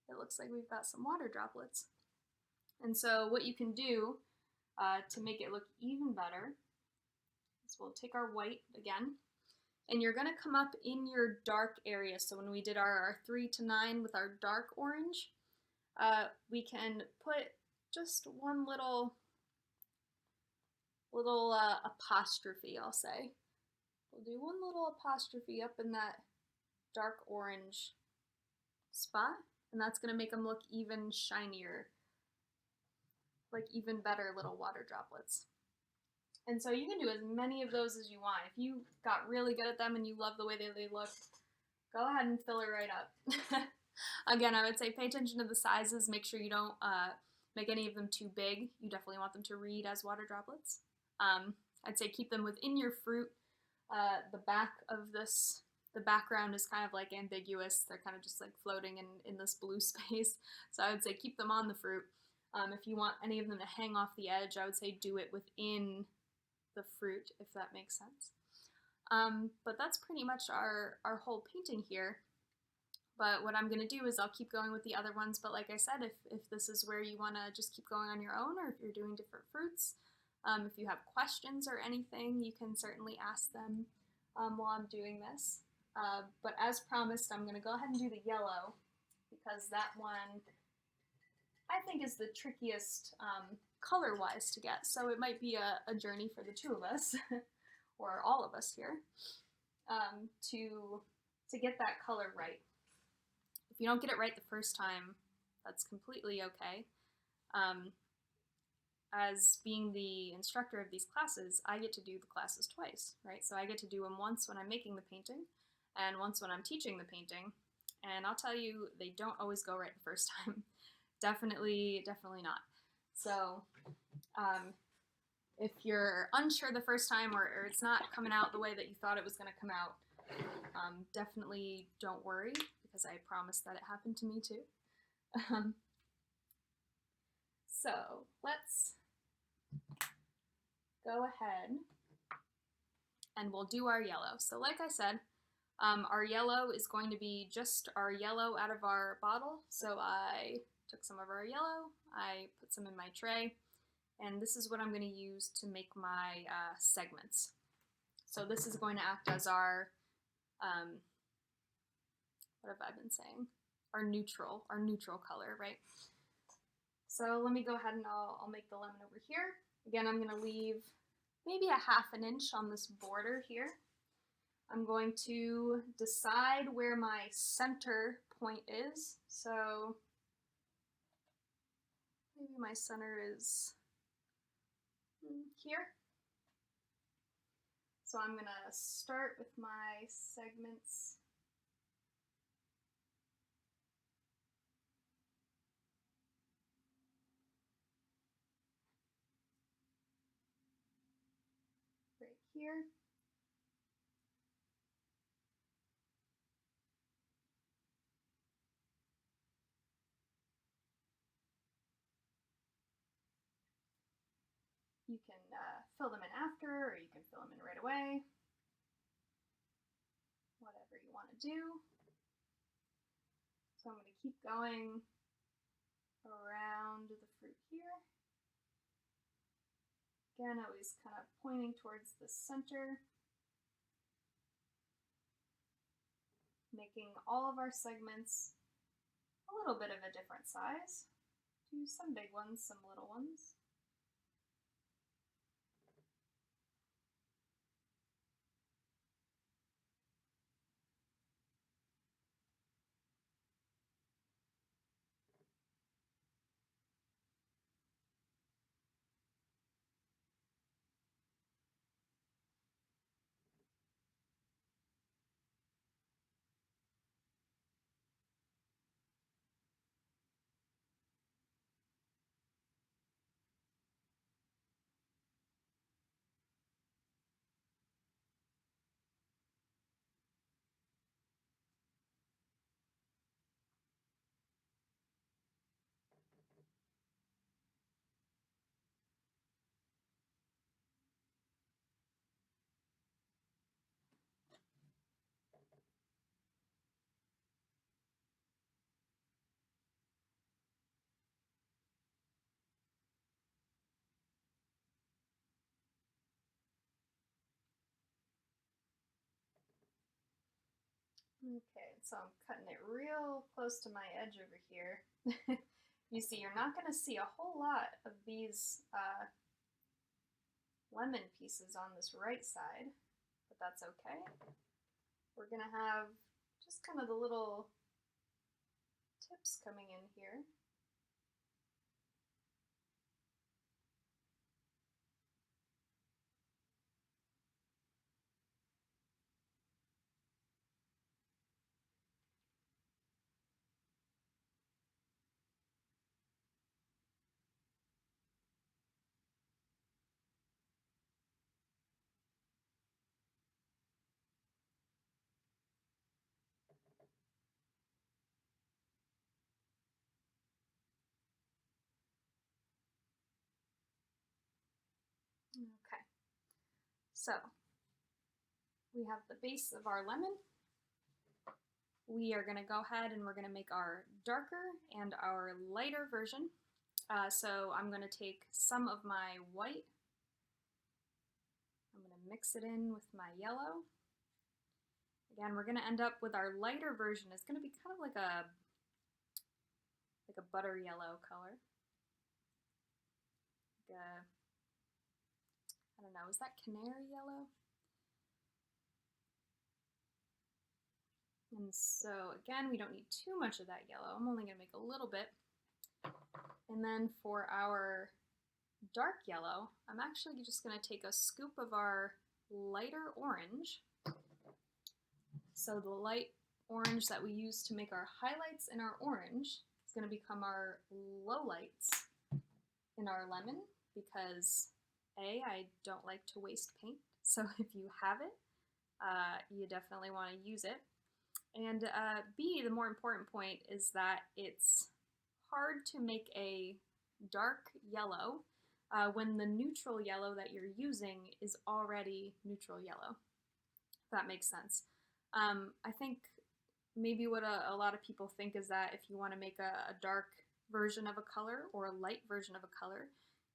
it looks like we've got some water droplets. And so what you can do to make it look even better is we'll take our white again, and you're going to come up in your dark area. So when we did our 3 to 9 with our dark orange, we can put just one little apostrophe, I'll say. We'll do one little apostrophe up in that dark orange spot, and that's going to make them look even shinier, like even better little water droplets. And so you can do as many of those as you want. If you got really good at them and you love the way they look, go ahead and fill it right up. Again, I would say pay attention to the sizes. Make sure you don't make any of them too big. You definitely want them to read as water droplets. I'd say keep them within your fruit. The back of this, the background is kind of like ambiguous. They're kind of just like floating in this blue space. So I would say keep them on the fruit. If you want any of them to hang off the edge, I would say do it within the fruit, if that makes sense. But that's pretty much our whole painting here. But what I'm going to do is I'll keep going with the other ones, but like I said, if this is where you want to just keep going on your own, or if you're doing different fruits, if you have questions or anything, you can certainly ask them while I'm doing this. But as promised, I'm going to go ahead and do the yellow, because that one I think is the trickiest color-wise to get, so it might be a journey for the two of us, or all of us here, to get that color right. If you don't get it right the first time, that's completely okay. As being the instructor of these classes, I get to do the classes twice, right? So I get to do them once when I'm making the painting, and once when I'm teaching the painting, and I'll tell you, they don't always go right the first time. Definitely not. So if you're unsure the first time, or it's not coming out the way that you thought it was going to come out, definitely don't worry, because I promise that it happened to me too. So let's go ahead and we'll do our yellow. So like I said, our yellow is going to be just our yellow out of our bottle. So I took some of our yellow, I put some in my tray, and this is what I'm going to use to make my segments. So this is going to act as our, what have I been saying? Our neutral color, right? So let me go ahead and I'll make the lemon over here. Again, I'm going to leave maybe a ½ inch on this border here. I'm going to decide where my center point is. So maybe my center is here. So I'm going to start with my segments right here. You can fill them in after, or you can fill them in right away. Whatever you want to do. So I'm going to keep going around the fruit here. Again, always kind of pointing towards the center. Making all of our segments a little bit of a different size. Do some big ones, some little ones. Okay, so I'm cutting it real close to my edge over here. You see, you're not going to see a whole lot of these lemon pieces on this right side, but that's okay. We're going to have just kind of the little tips coming in here. Okay, so we have the base of our lemon. We are going to go ahead and we're going to make our darker and our lighter version. So I'm going to take some of my white, I'm going to mix it in with my yellow. Again, we're going to end up with our lighter version. It's going to be kind of like a butter yellow color. I don't know, is that canary yellow? And so again, we don't need too much of that yellow. I'm only going to make a little bit. And then for our dark yellow, I'm actually just going to take a scoop of our lighter orange. So the light orange that we use to make our highlights in our orange is going to become our lowlights in our lemon, because A, I don't like to waste paint, so if you have it, you definitely want to use it. And B, the more important point is that it's hard to make a dark yellow when the neutral yellow that you're using is already neutral yellow, if that makes sense. I think maybe what a lot of people think is that if you want to make a dark version of a color or a light version of a color,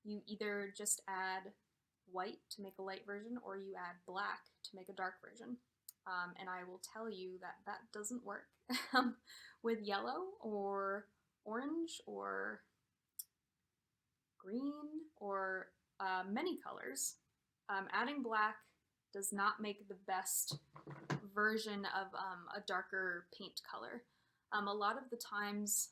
you either just add white to make a light version or you add black to make a dark version. And I will tell you that that doesn't work with yellow or orange or green or many colors. Adding black does not make the best version of a darker paint color. A lot of the times,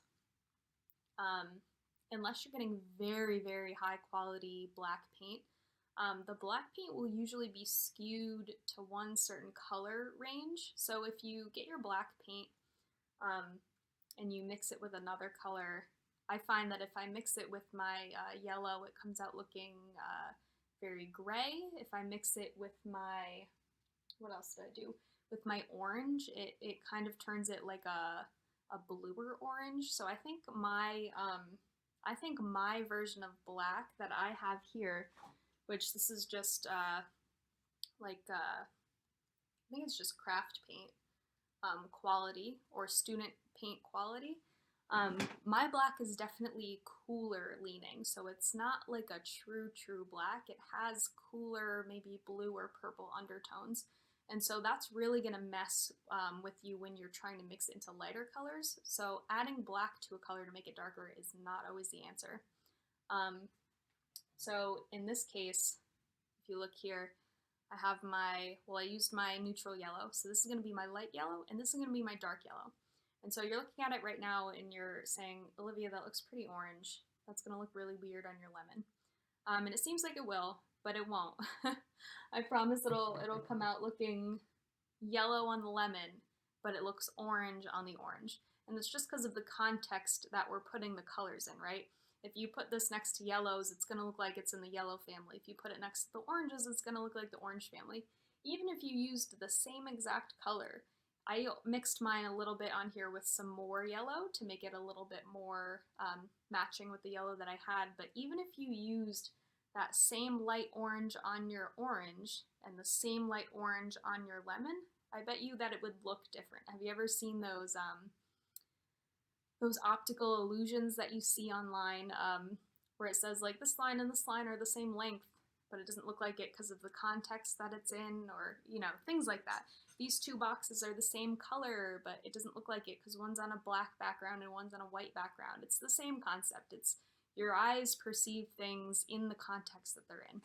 unless you're getting very, very high quality black paint, the black paint will usually be skewed to one certain color range. So if you get your black paint and you mix it with another color, I find that if I mix it with my yellow, it comes out looking very gray. If I mix it with my, what else did I do? With my orange, it kind of turns it like a bluer orange. So I think my version of black that I have here, which this is just I think it's just craft paint quality or student paint quality. My black is definitely cooler leaning, so it's not like a true black. It has cooler, maybe blue or purple undertones. And so that's really going to mess with you when you're trying to mix it into lighter colors. So adding black to a color to make it darker is not always the answer. So in this case, if you look here, I have I used my neutral yellow. So this is going to be my light yellow, and this is going to be my dark yellow. And so you're looking at it right now and you're saying, Olivia, that looks pretty orange. That's going to look really weird on your lemon. And it seems like it will, but it won't. I promise it'll come out looking yellow on the lemon, but it looks orange on the orange. And it's just because of the context that we're putting the colors in, right? If you put this next to yellows, it's going to look like it's in the yellow family. If you put it next to the oranges, it's going to look like the orange family. Even if you used the same exact color, I mixed mine a little bit on here with some more yellow to make it a little bit more matching with the yellow that I had. But even if you used that same light orange on your orange and the same light orange on your lemon, I bet you that it would look different. Have you ever seen those optical illusions that you see online where it says like this line and this line are the same length, but it doesn't look like it because of the context that it's in, or things like that. these two boxes are the same color, but it doesn't look like it because one's on a black background and one's on a white background. It's the same concept. It's your eyes perceive things in the context that they're in.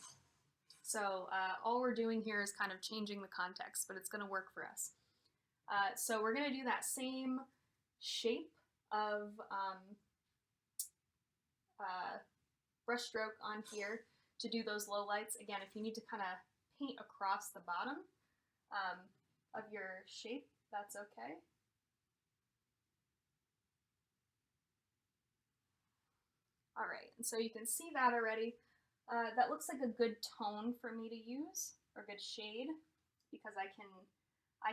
So all we're doing here is kind of changing the context, but it's going to work for us. So we're going to do that same shape of brush stroke on here to do those low lights. Again, if you need to kind of paint across the bottom of your shape, that's okay. All right, and so you can see that already. That looks like a good tone for me to use, or good shade, because I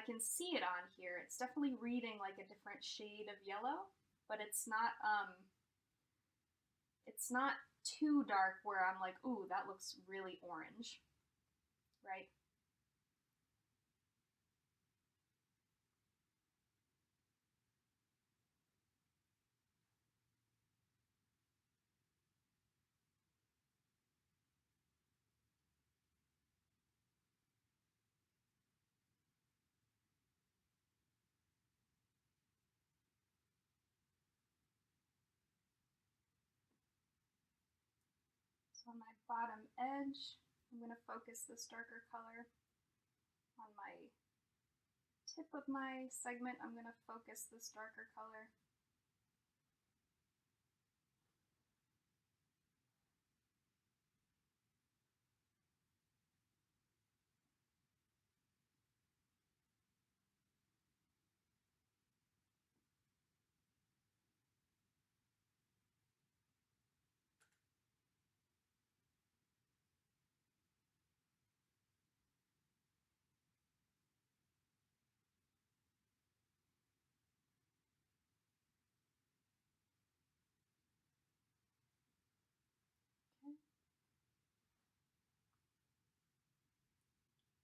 can see it on here. It's definitely reading like a different shade of yellow, but it's not too dark where I'm like, ooh, that looks really orange, right? So on my bottom edge, I'm going to focus this darker color. On my tip of my segment, I'm going to focus this darker color.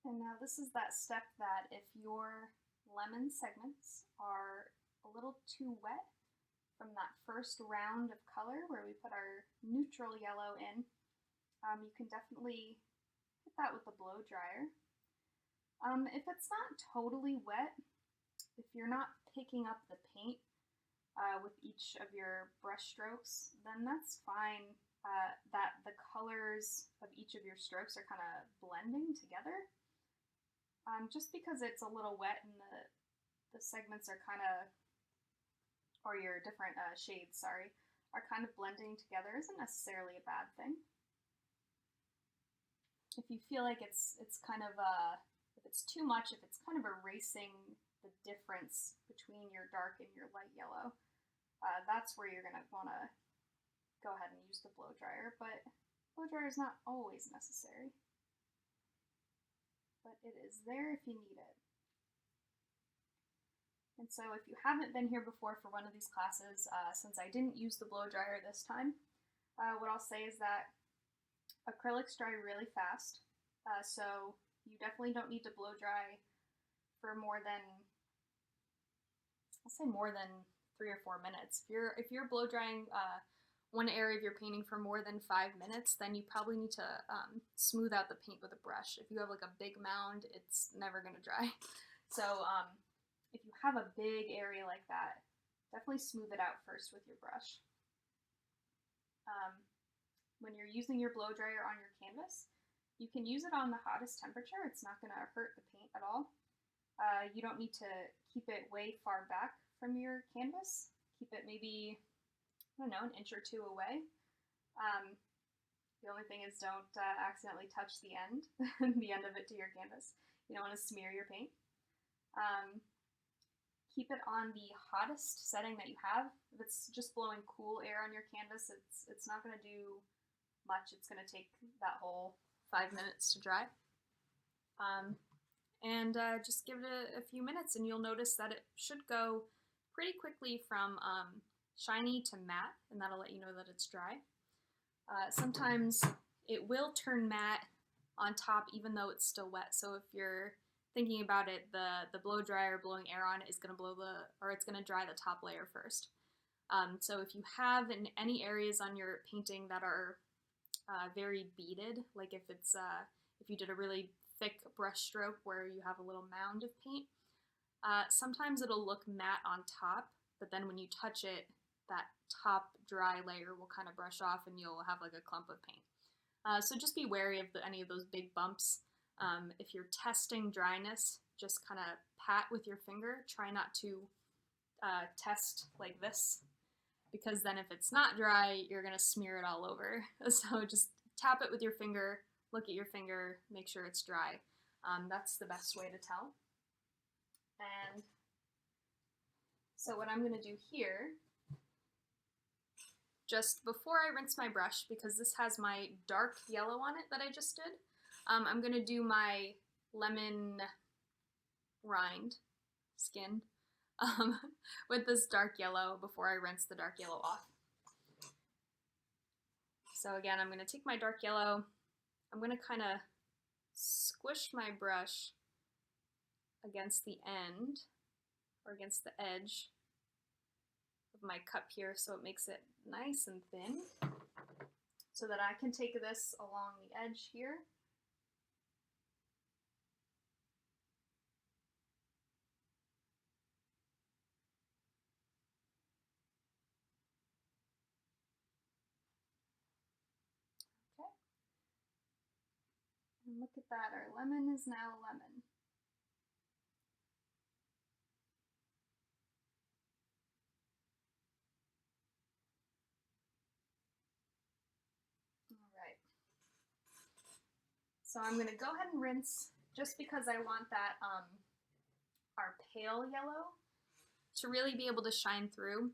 And now this is that step that if your lemon segments are a little too wet from that first round of color where we put our neutral yellow in, you can definitely hit that with a blow dryer. If it's not totally wet, if you're not picking up the paint with each of your brush strokes, then that's fine. That the colors of each of your strokes are kind of blending together. Just because it's a little wet and the segments are kind of, or your different shades, sorry, are kind of blending together isn't necessarily a bad thing. If you feel like it's kind of, if it's too much, if it's kind of erasing the difference between your dark and your light yellow, that's where you're going to want to go ahead and use the blow dryer, but blow dryer is not always necessary. But it is there if you need it. And so if you haven't been here before for one of these classes, since I didn't use the blow dryer this time, what I'll say is that acrylics dry really fast, so you definitely don't need to blow dry for more than, I'll say more than 3 or 4 minutes. If you're blow drying one area of your painting for more than 5 minutes, then you probably need to smooth out the paint with a brush. If you have like a big mound, it's never going to dry. So if you have a big area like that, definitely smooth it out first with your brush. When you're using your blow dryer on your canvas, you can use it on the hottest temperature. It's not going to hurt the paint at all. You don't need to keep it way far back from your canvas. Keep it maybe, I don't know, an inch or two away. The only thing is don't accidentally touch the end, the end of it to your canvas. You don't want to smear your paint. Keep it on the hottest setting that you have. If it's just blowing cool air on your canvas, it's not going to do much. It's going to take that whole 5 minutes to dry. Just give it a few minutes and you'll notice that it should go pretty quickly from shiny to matte, and that'll let you know that it's dry. Sometimes it will turn matte on top even though it's still wet. So if you're thinking about it, the blow dryer blowing air on it is going to it's going to dry the top layer first. So if you have in any areas on your painting that are very beaded, like if you did a really thick brush stroke where you have a little mound of paint. Sometimes it'll look matte on top, but then when you touch it, that top dry layer will kind of brush off and you'll have like a clump of paint. So just be wary of any of those big bumps. If you're testing dryness, just kind of pat with your finger. Try not to test like this, because then if it's not dry, you're going to smear it all over. So just tap it with your finger, look at your finger, make sure it's dry. That's the best way to tell. And so what I'm going to do here, just before I rinse my brush, because this has my dark yellow on it that I just did, I'm going to do my lemon rind skin with this dark yellow before I rinse the dark yellow off. So again, I'm going to take my dark yellow, I'm going to kind of squish my brush against the end, or against the edge of my cup here, so it makes it nice and thin, so that I can take this along the edge here. Okay. And look at that, our lemon is now lemon. So I'm going to go ahead and rinse, just because I want that our pale yellow to really be able to shine through.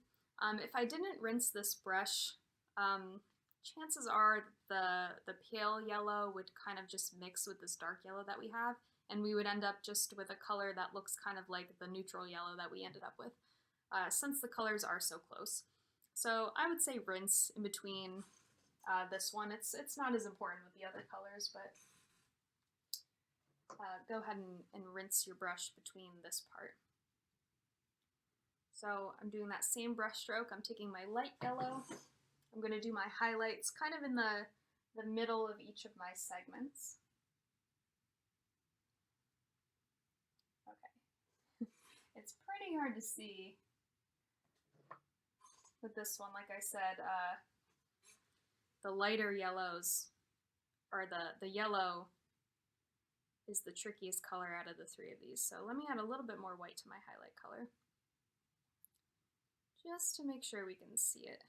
If I didn't rinse this brush, chances are the pale yellow would kind of just mix with this dark yellow that we have, and we would end up just with a color that looks kind of like the neutral yellow that we ended up with, since the colors are so close. So I would say rinse in between this one. It's not as important with the other colors, but go ahead and rinse your brush between this part. So I'm doing that same brush stroke. I'm taking my light yellow. I'm going to do my highlights kind of in the middle of each of my segments. Okay. It's pretty hard to see with this one. Like I said, the lighter yellows, or the yellow, is the trickiest color out of the three of these. So let me add a little bit more white to my highlight color, just to make sure we can see it.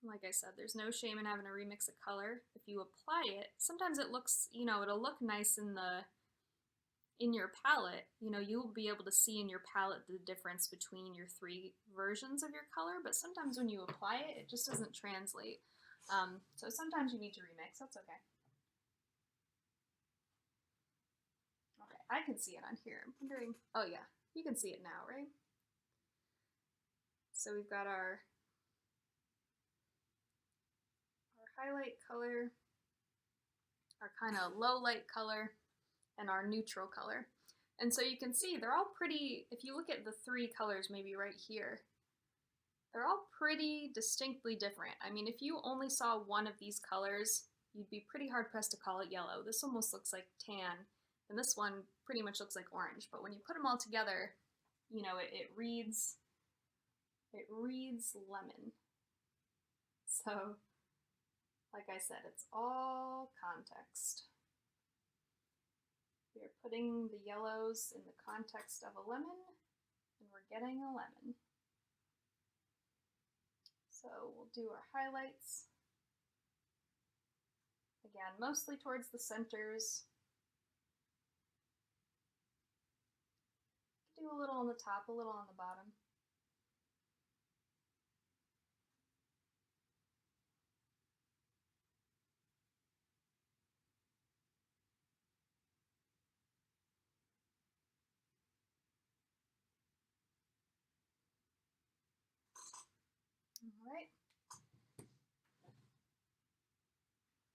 Like I said, there's no shame in having a remix of color. If you apply it, sometimes it looks, it'll look nice in your palette. You'll be able to see in your palette the difference between your three versions of your color, but sometimes when you apply it, it just doesn't translate. So sometimes you need to remix, that's okay. Okay, I can see it on here. I'm wondering, oh yeah, you can see it now, right? So we've got our highlight color, our kind of low light color, and our neutral color. And so you can see they're all pretty, if you look at the three colors maybe right here, they're all pretty distinctly different. I mean, if you only saw one of these colors, you'd be pretty hard pressed to call it yellow. This almost looks like tan, and this one pretty much looks like orange. But when you put them all together, it reads lemon. So, like I said, it's all context. We are putting the yellows in the context of a lemon, and we're getting a lemon. So we'll do our highlights. Again, mostly towards the centers. Do a little on the top, a little on the bottom. All right.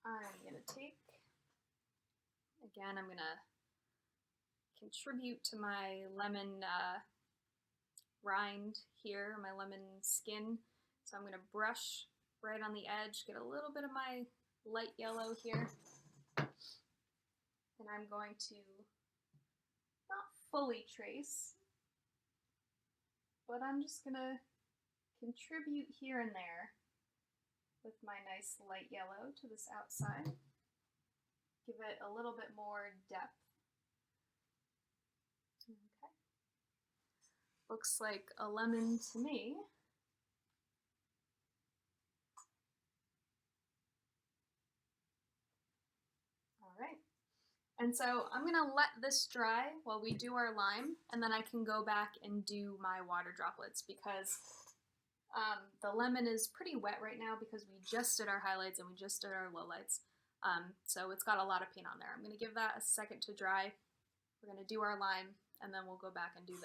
I'm going to take, again, I'm going to contribute to my lemon rind here, my lemon skin. So I'm going to brush right on the edge, get a little bit of my light yellow here. And I'm going to not fully trace, but I'm just gonna contribute here and there with my nice light yellow to this outside. Give it a little bit more depth. Okay. Looks like a lemon to me. All right. And so I'm gonna let this dry while we do our lime, and then I can go back and do my water droplets because the lemon is pretty wet right now because we just did our highlights and we just did our lowlights. So it's got a lot of paint on there. I'm gonna give that a second to dry. We're gonna do our lime, and then we'll go back and do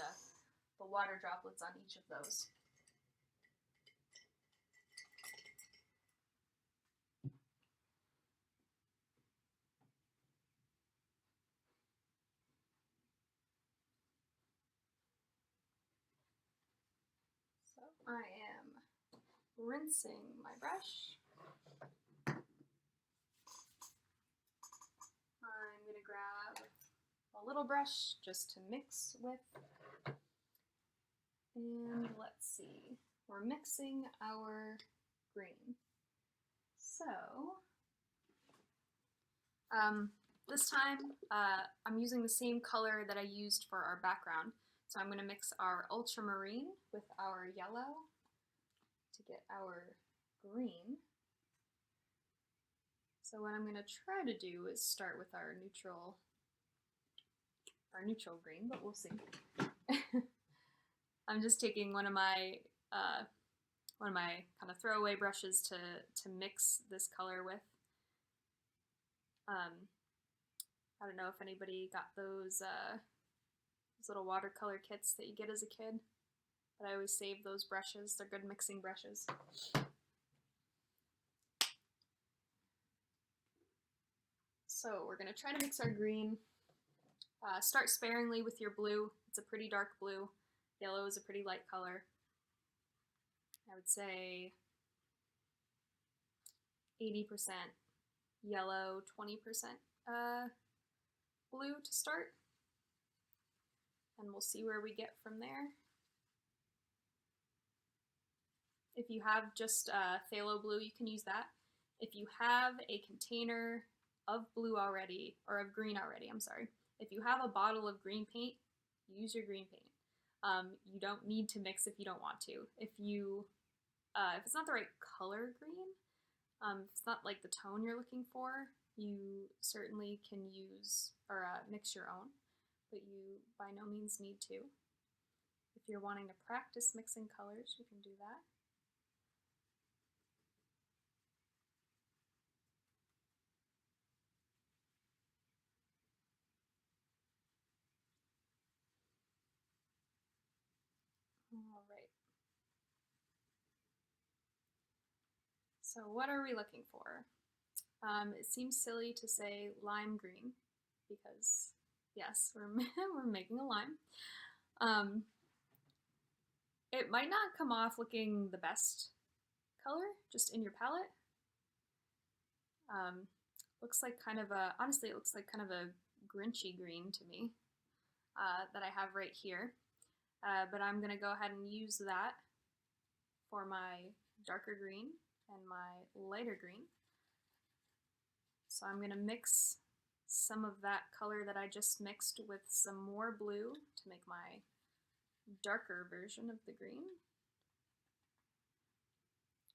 the water droplets on each of those. So I am rinsing my brush. I'm gonna grab a little brush just to mix with. And let's see, we're mixing our green. So, this time I'm using the same color that I used for our background. So I'm going to mix our ultramarine with our yellow to get our green. So what I'm going to try to do is start with our neutral green, but we'll see. I'm just taking one of my kind of throwaway brushes to mix this color with. I don't know if anybody got those little watercolor kits that you get as a kid, but I always save those brushes. They're good mixing brushes. So we're going to try to mix our green. Start sparingly with your blue. It's a pretty dark blue. Yellow is a pretty light color. I would say 80% yellow, 20% blue to start. And we'll see where we get from there. If you have just phthalo blue, you can use that. If you have a container of blue already, or of green already, I'm sorry. If you have a bottle of green paint, use your green paint. You don't need to mix if you don't want to. If it's not the right color green, if it's not like the tone you're looking for, you certainly can use or mix your own, but you by no means need to. If you're wanting to practice mixing colors, you can do that. All right. So what are we looking for? It seems silly to say lime green because yes, we're making a lime. It might not come off looking the best color just in your palette. Looks like kind of a, honestly it looks like kind of a Grinchy green to me that I have right here. But I'm going to go ahead and use that for my darker green and my lighter green. So I'm going to mix some of that color that I just mixed with some more blue to make my darker version of the green.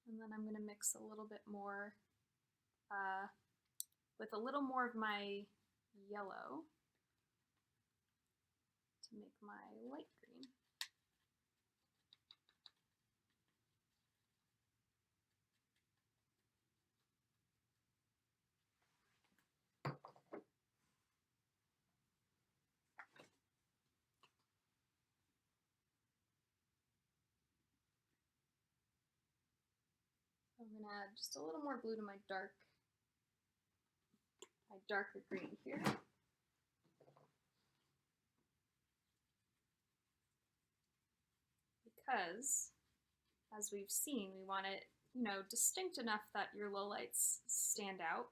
And then I'm going to mix a little bit more with a little more of my yellow to make my light green. I'm going to add just a little more blue to my darker green here. Because, as we've seen, we want it, you know, distinct enough that your lowlights stand out,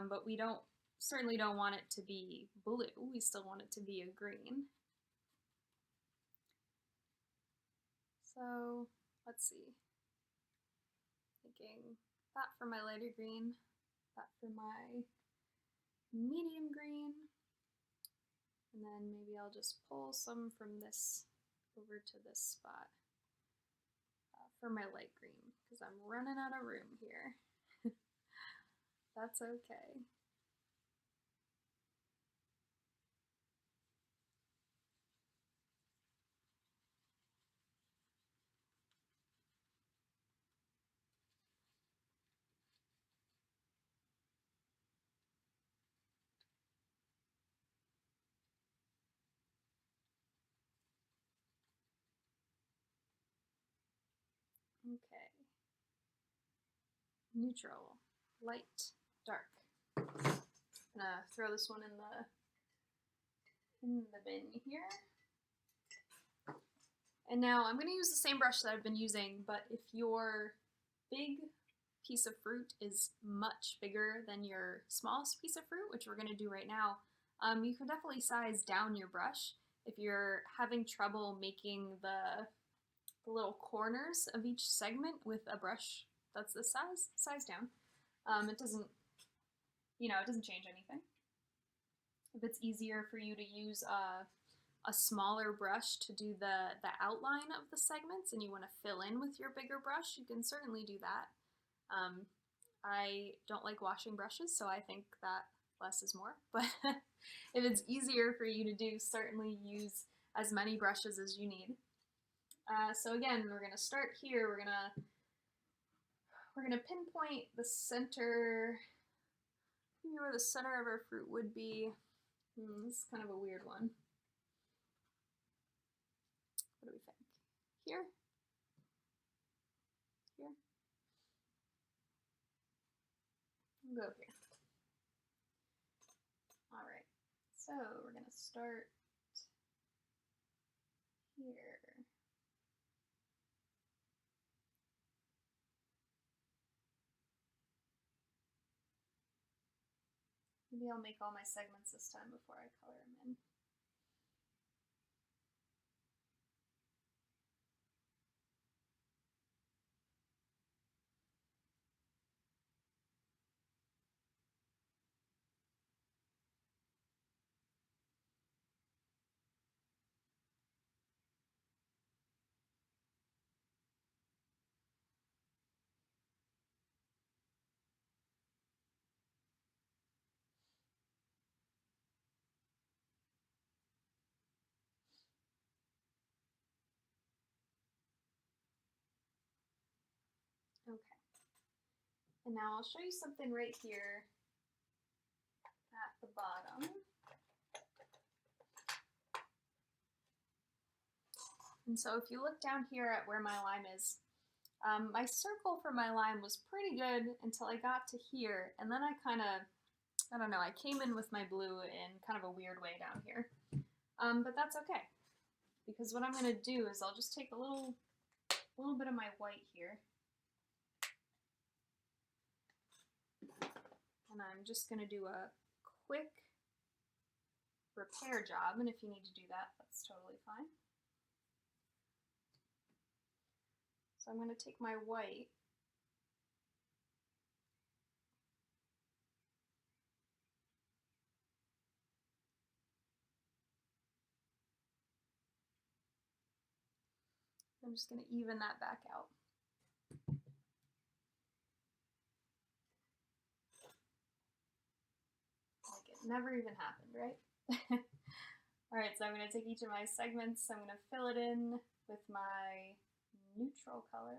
but we don't certainly don't want it to be blue. We still want it to be a green. So let's see. Thinking that for my lighter green, that for my medium green, and then maybe I'll just pull some from this over to this spot for my light green, because I'm running out of room here. That's okay. Okay. Neutral, light, dark. I'm gonna throw this one in the bin here. And now I'm gonna use the same brush that I've been using, but if your big piece of fruit is much bigger than your smallest piece of fruit, which we're gonna do right now, you can definitely size down your brush. If you're having trouble making the little corners of each segment with a brush that's this size down. It doesn't, it doesn't change anything. If it's easier for you to use a smaller brush to do the outline of the segments and you want to fill in with your bigger brush, you can certainly do that. I don't like washing brushes, so I think that less is more, but if it's easier for you to do, certainly use as many brushes as you need. So again, we're gonna start here. We're gonna pinpoint the center, maybe where the center of our fruit would be. This is kind of a weird one. What do we think? Here? Here? We'll go here. All right. So we're gonna start here. Maybe I'll make all my segments this time before I color them in. Okay. And now I'll show you something right here at the bottom. And so if you look down here at where my lime is, my circle for my lime was pretty good until I got to here, and then I kind of, I don't know, I came in with my blue in kind of a weird way down here. But that's okay, because what I'm going to do is I'll just take a little bit of my white here, and I'm just going to do a quick repair job, and if you need to do that, that's totally fine. So I'm going to take my white I'm just going to even that back out. Like it never even happened, right? Alright, so I'm going to take each of my segments, I'm going to fill it in with my neutral color.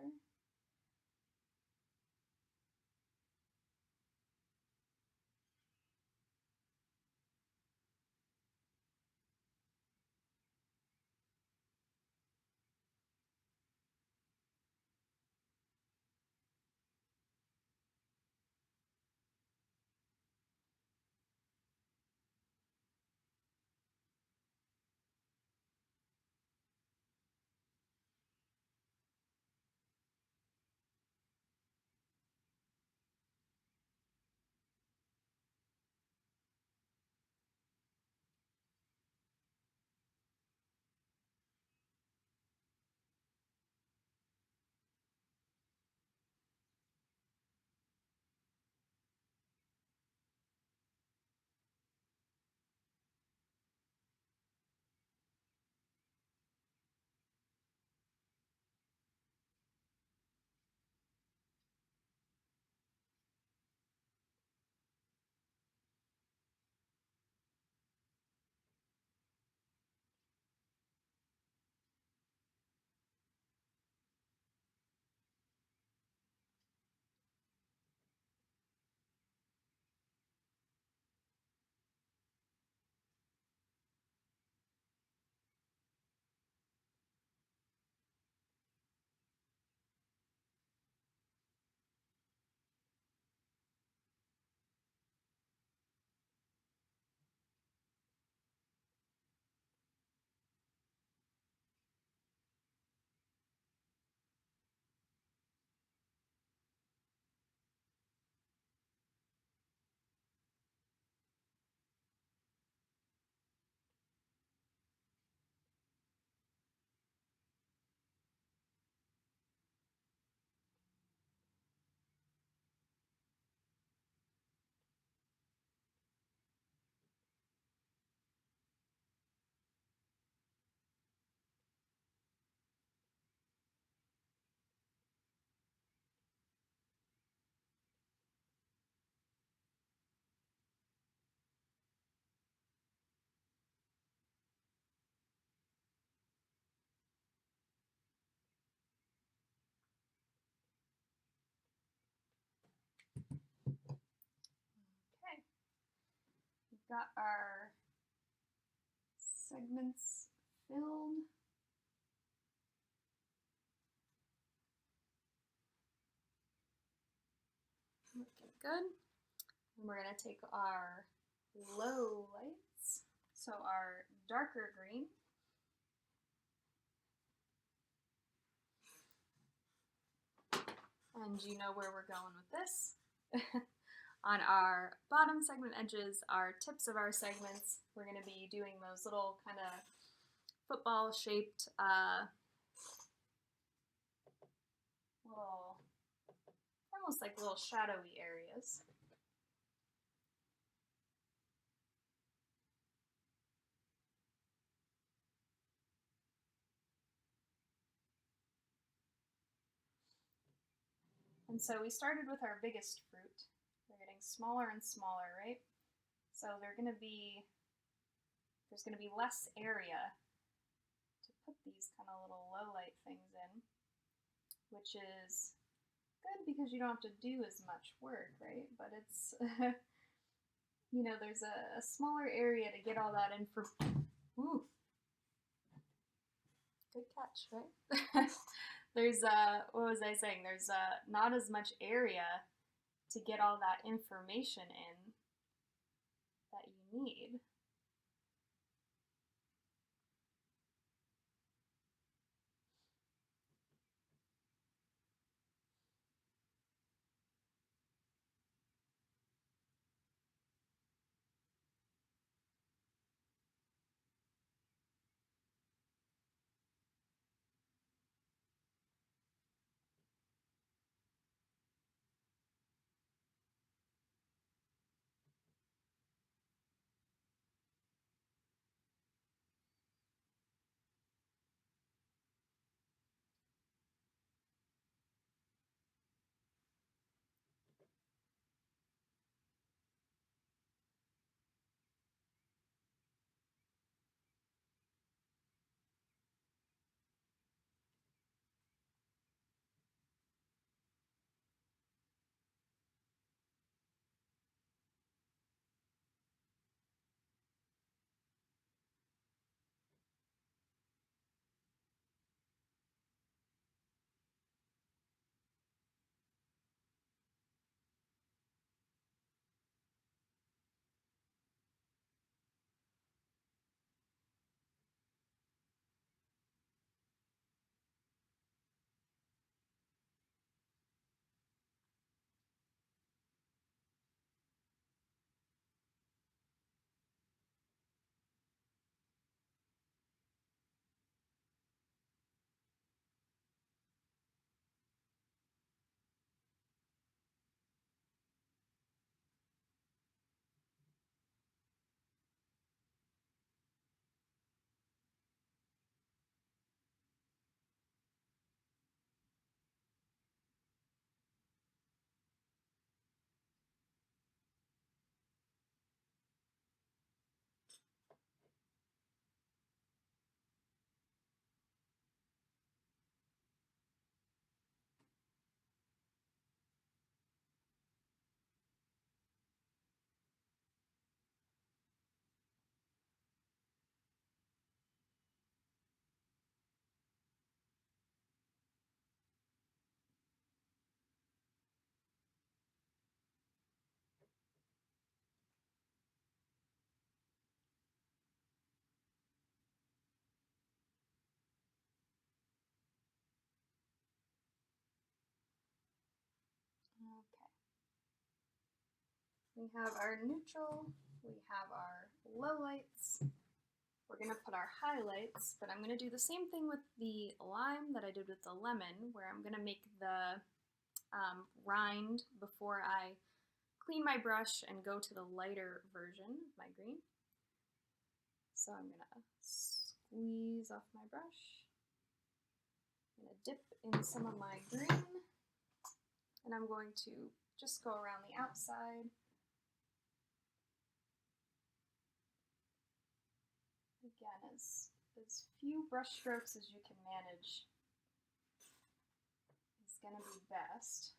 got our segments filled. Looking good. And we're going to take our low lights, so our darker green, and you know where we're going with this. On our bottom segment edges, our tips of our segments, we're going to be doing those little kind of football shaped little, almost like little shadowy areas. And so we started with our biggest fruit. They're getting smaller and smaller, right? So there's going to be less area to put these kind of little low light things in, which is good because you don't have to do as much work, right? But it's, you know, there's a smaller area to get all that in for, ooh, good catch, right? There's, what was I saying? There's not as much area to get all that information in that you need. Okay. We have our neutral, we have our lowlights. We're going to put our highlights, but I'm going to do the same thing with the lime that I did with the lemon, where I'm going to make the rind before I clean my brush and go to the lighter version of my green. So I'm going to squeeze off my brush. I'm going to dip in some of my green, and I'm going to just go around the outside. Again, as few brush strokes as you can manage is going to be best.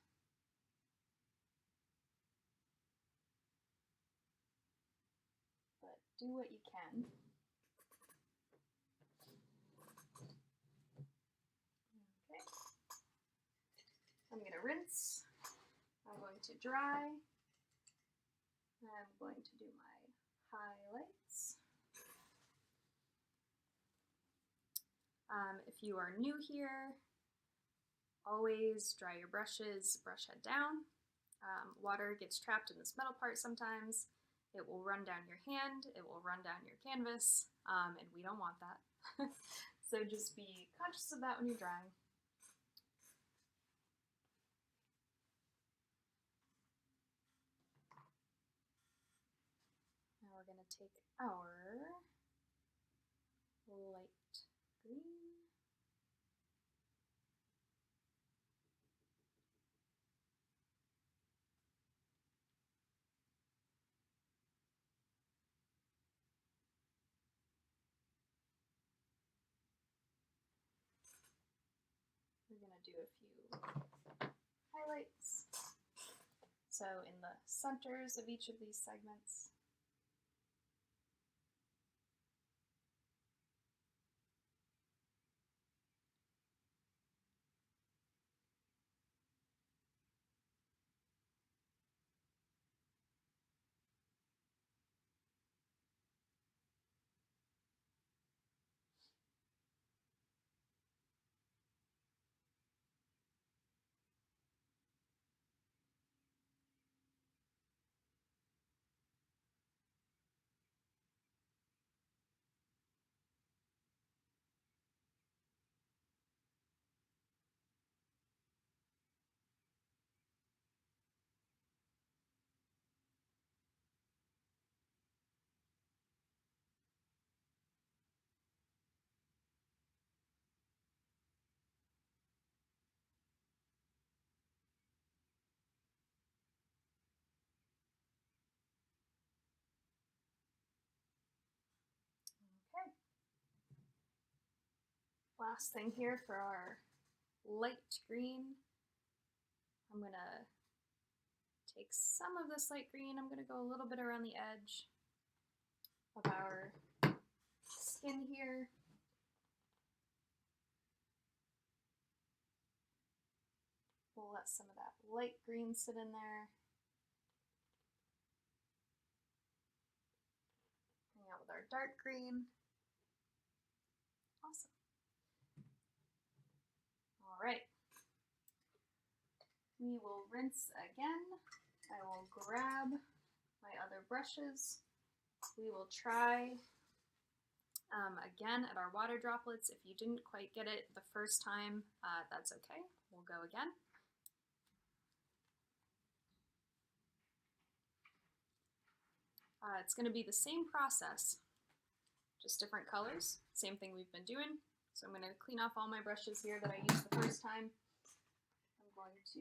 do what you can. Okay. I'm going to rinse. I'm going to dry. I'm going to do my highlights. If you are new here, always dry your brushes, brush head down. Water gets trapped in this metal part sometimes. It will run down your hand, it will run down your canvas, and we don't want that. So just be conscious of that when you're drying. Now we're going to take our light green. We're going to do a few highlights. So in the centers of each of these segments. Okay. Last thing here for our light green, I'm going to take some of this light green, I'm going to go a little bit around the edge of our skin here. We'll let some of that light green sit in there. Hang out with our dark green. Awesome. All right. We will rinse again. I will grab my other brushes. We will try again at our water droplets. If you didn't quite get it the first time, that's okay. We'll go again. It's going to be the same process, just different colors. Same thing we've been doing. So I'm going to clean off all my brushes here that I used the first time. I'm going to,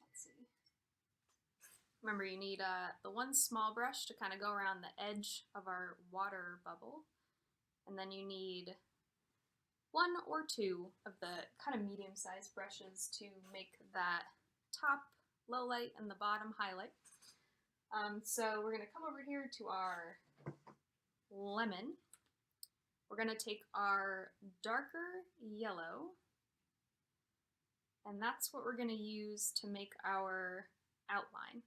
let's see. Remember, you need the one small brush to kind of go around the edge of our water bubble. And then you need one or two of the kind of medium-sized brushes to make that top low light and the bottom highlight. So we're going to come over here to our lemon. We're going to take our darker yellow, and that's what we're going to use to make our outline.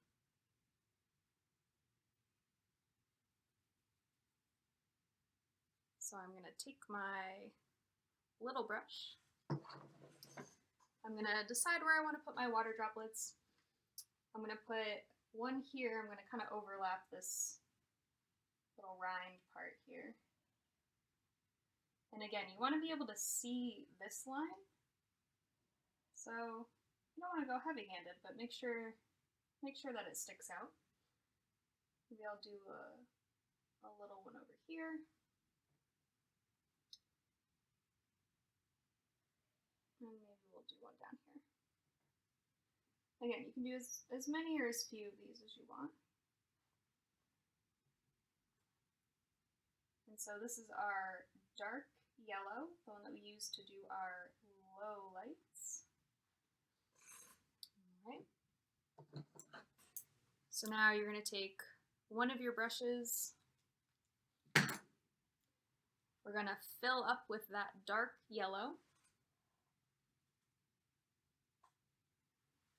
So I'm going to take my little brush. I'm going to decide where I want to put my water droplets. I'm going to put one here. I'm going to kind of overlap this little rind part here. And again, you want to be able to see this line. So you don't want to go heavy-handed, but make sure that it sticks out. Maybe I'll do a little one over here. And maybe we'll do one down here. Again, you can do as many or as few of these as you want. And so this is our dark yellow, the one that we use to do our low lights. All right. So now you're going to take one of your brushes, we're going to fill up with that dark yellow.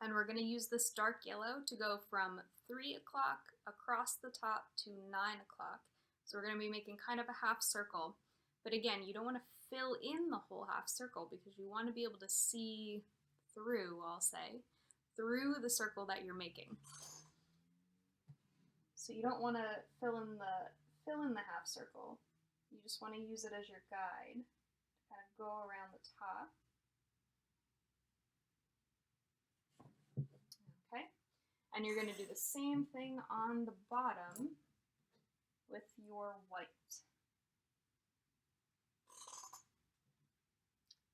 And we're going to use this dark yellow to go from 3 o'clock across the top to 9 o'clock. So we're going to be making kind of a half circle. But again, you don't want to fill in the whole half circle because you want to be able to see through, I'll say, through the circle that you're making. So you don't want to fill in the half circle. You just want to use it as your guide to kind of go around the top. Okay, and you're going to do the same thing on the bottom with your white.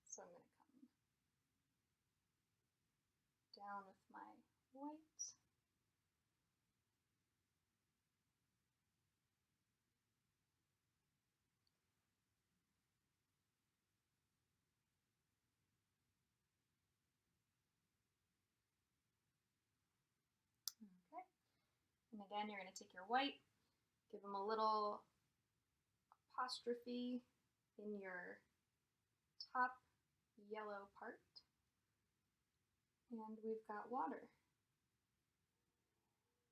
So I'm going to come down with my white. Okay, and again, you're going to take your white, give them a little apostrophe in your top yellow part, and we've got water.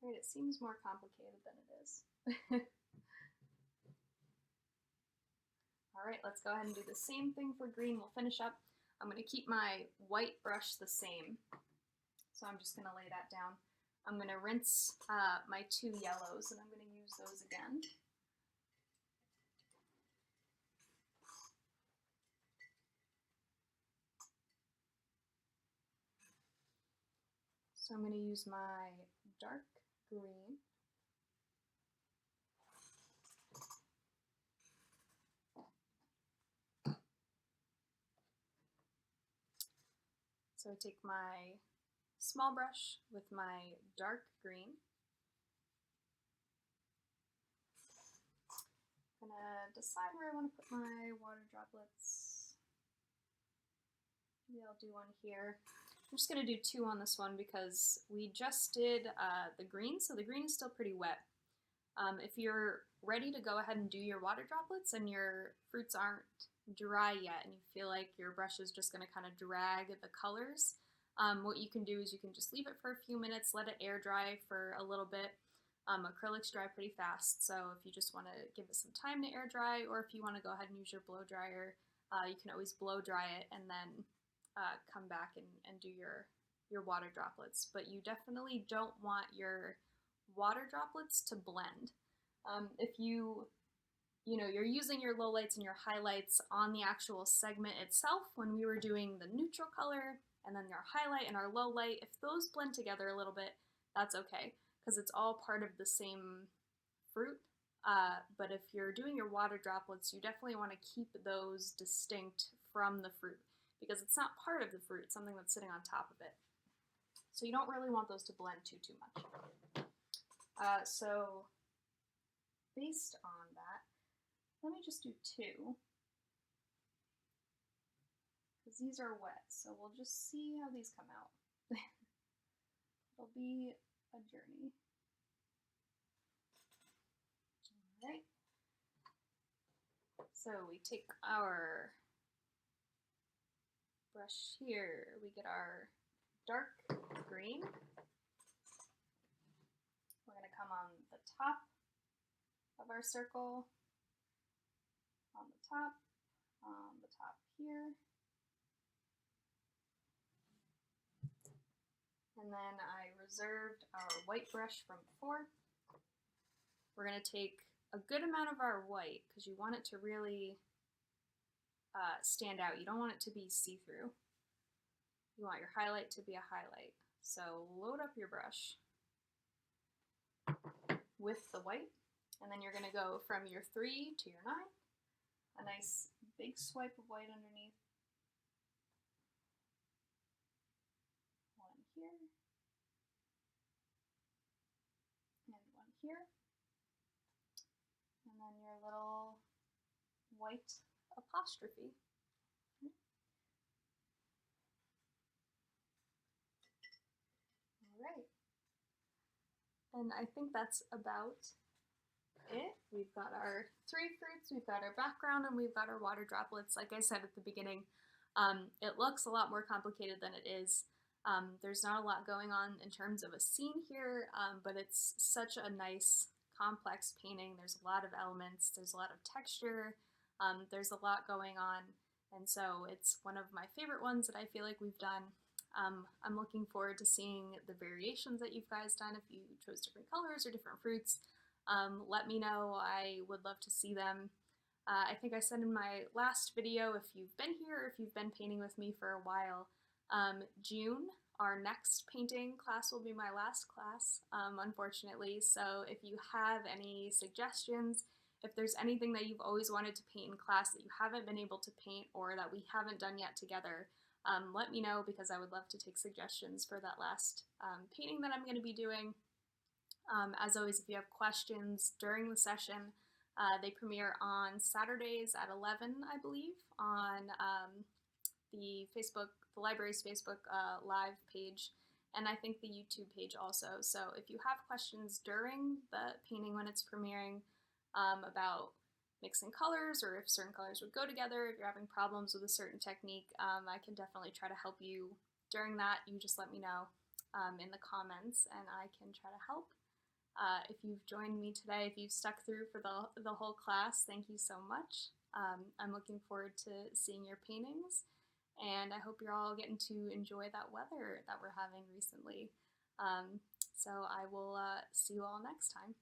Right, it seems more complicated than it is. All right, let's go ahead and do the same thing for green. We'll finish up. I'm going to keep my white brush the same, so I'm just going to lay that down. I'm going to rinse my 2 yellows, and I'm going to use those again. So I'm going to use my dark green. So I take my small brush with my dark green. I'm gonna decide where I want to put my water droplets. Maybe I'll do one here. I'm just gonna do 2 on this one because we just did the green, so the green is still pretty wet. If you're ready to go ahead and do your water droplets and your fruits aren't dry yet and you feel like your brush is just going to kind of drag the colors, what you can do is you can just leave it for a few minutes, let it air dry for a little bit. Acrylics dry pretty fast, so if you just want to give it some time to air dry, or if you want to go ahead and use your blow dryer, you can always blow dry it and then come back and do your water droplets. But you definitely don't want your water droplets to blend. If you're using your lowlights and your highlights on the actual segment itself, when we were doing the neutral color and then our highlight and our lowlight, if those blend together a little bit, that's okay, because it's all part of the same fruit. But if you're doing your water droplets, you definitely want to keep those distinct from the fruit, because it's not part of the fruit, it's something that's sitting on top of it. So you don't really want those to blend too much. So based on that, let me just do 2, because these are wet, so we'll just see how these come out. It'll be a journey. All right. So we take our brush here, we get our dark green. We're going to come on the top of our circle, on the top here. And then I reserved our white brush from before. We're going to take a good amount of our white because you want it to really stand out. You don't want it to be see-through. You want your highlight to be a highlight. So load up your brush with the white, and then you're going to go from your 3 to your 9. A nice big swipe of white underneath. One here. And one here. And then your little white apostrophe. All right. And I think that's about it. We've got our three fruits, we've got our background, and we've got our water droplets. Like I said at the beginning, it looks a lot more complicated than it is. There's not a lot going on in terms of a scene here, but it's such a nice, complex painting. There's a lot of elements, there's a lot of texture, there's a lot going on, and so it's one of my favorite ones that I feel like we've done. I'm looking forward to seeing the variations that you guys done. If you chose different colors or different fruits, let me know. I would love to see them. I think I said in my last video, if you've been here, if you've been painting with me for a while, June, our next painting class will be my last class, unfortunately. So if you have any suggestions, if there's anything that you've always wanted to paint in class that you haven't been able to paint or that we haven't done yet together, let me know, because I would love to take suggestions for that last painting that I'm going to be doing. As always, if you have questions during the session, they premiere on Saturdays at 11, I believe, on the library's Facebook live page, and I think the YouTube page also. So if you have questions during the painting when it's premiering about mixing colors, or if certain colors would go together, if you're having problems with a certain technique, I can definitely try to help you during that. You just let me know in the comments, and I can try to help. If you've joined me today, if you've stuck through for the whole class, thank you so much. I'm looking forward to seeing your paintings, and I hope you're all getting to enjoy that weather that we're having recently. So I will see you all next time.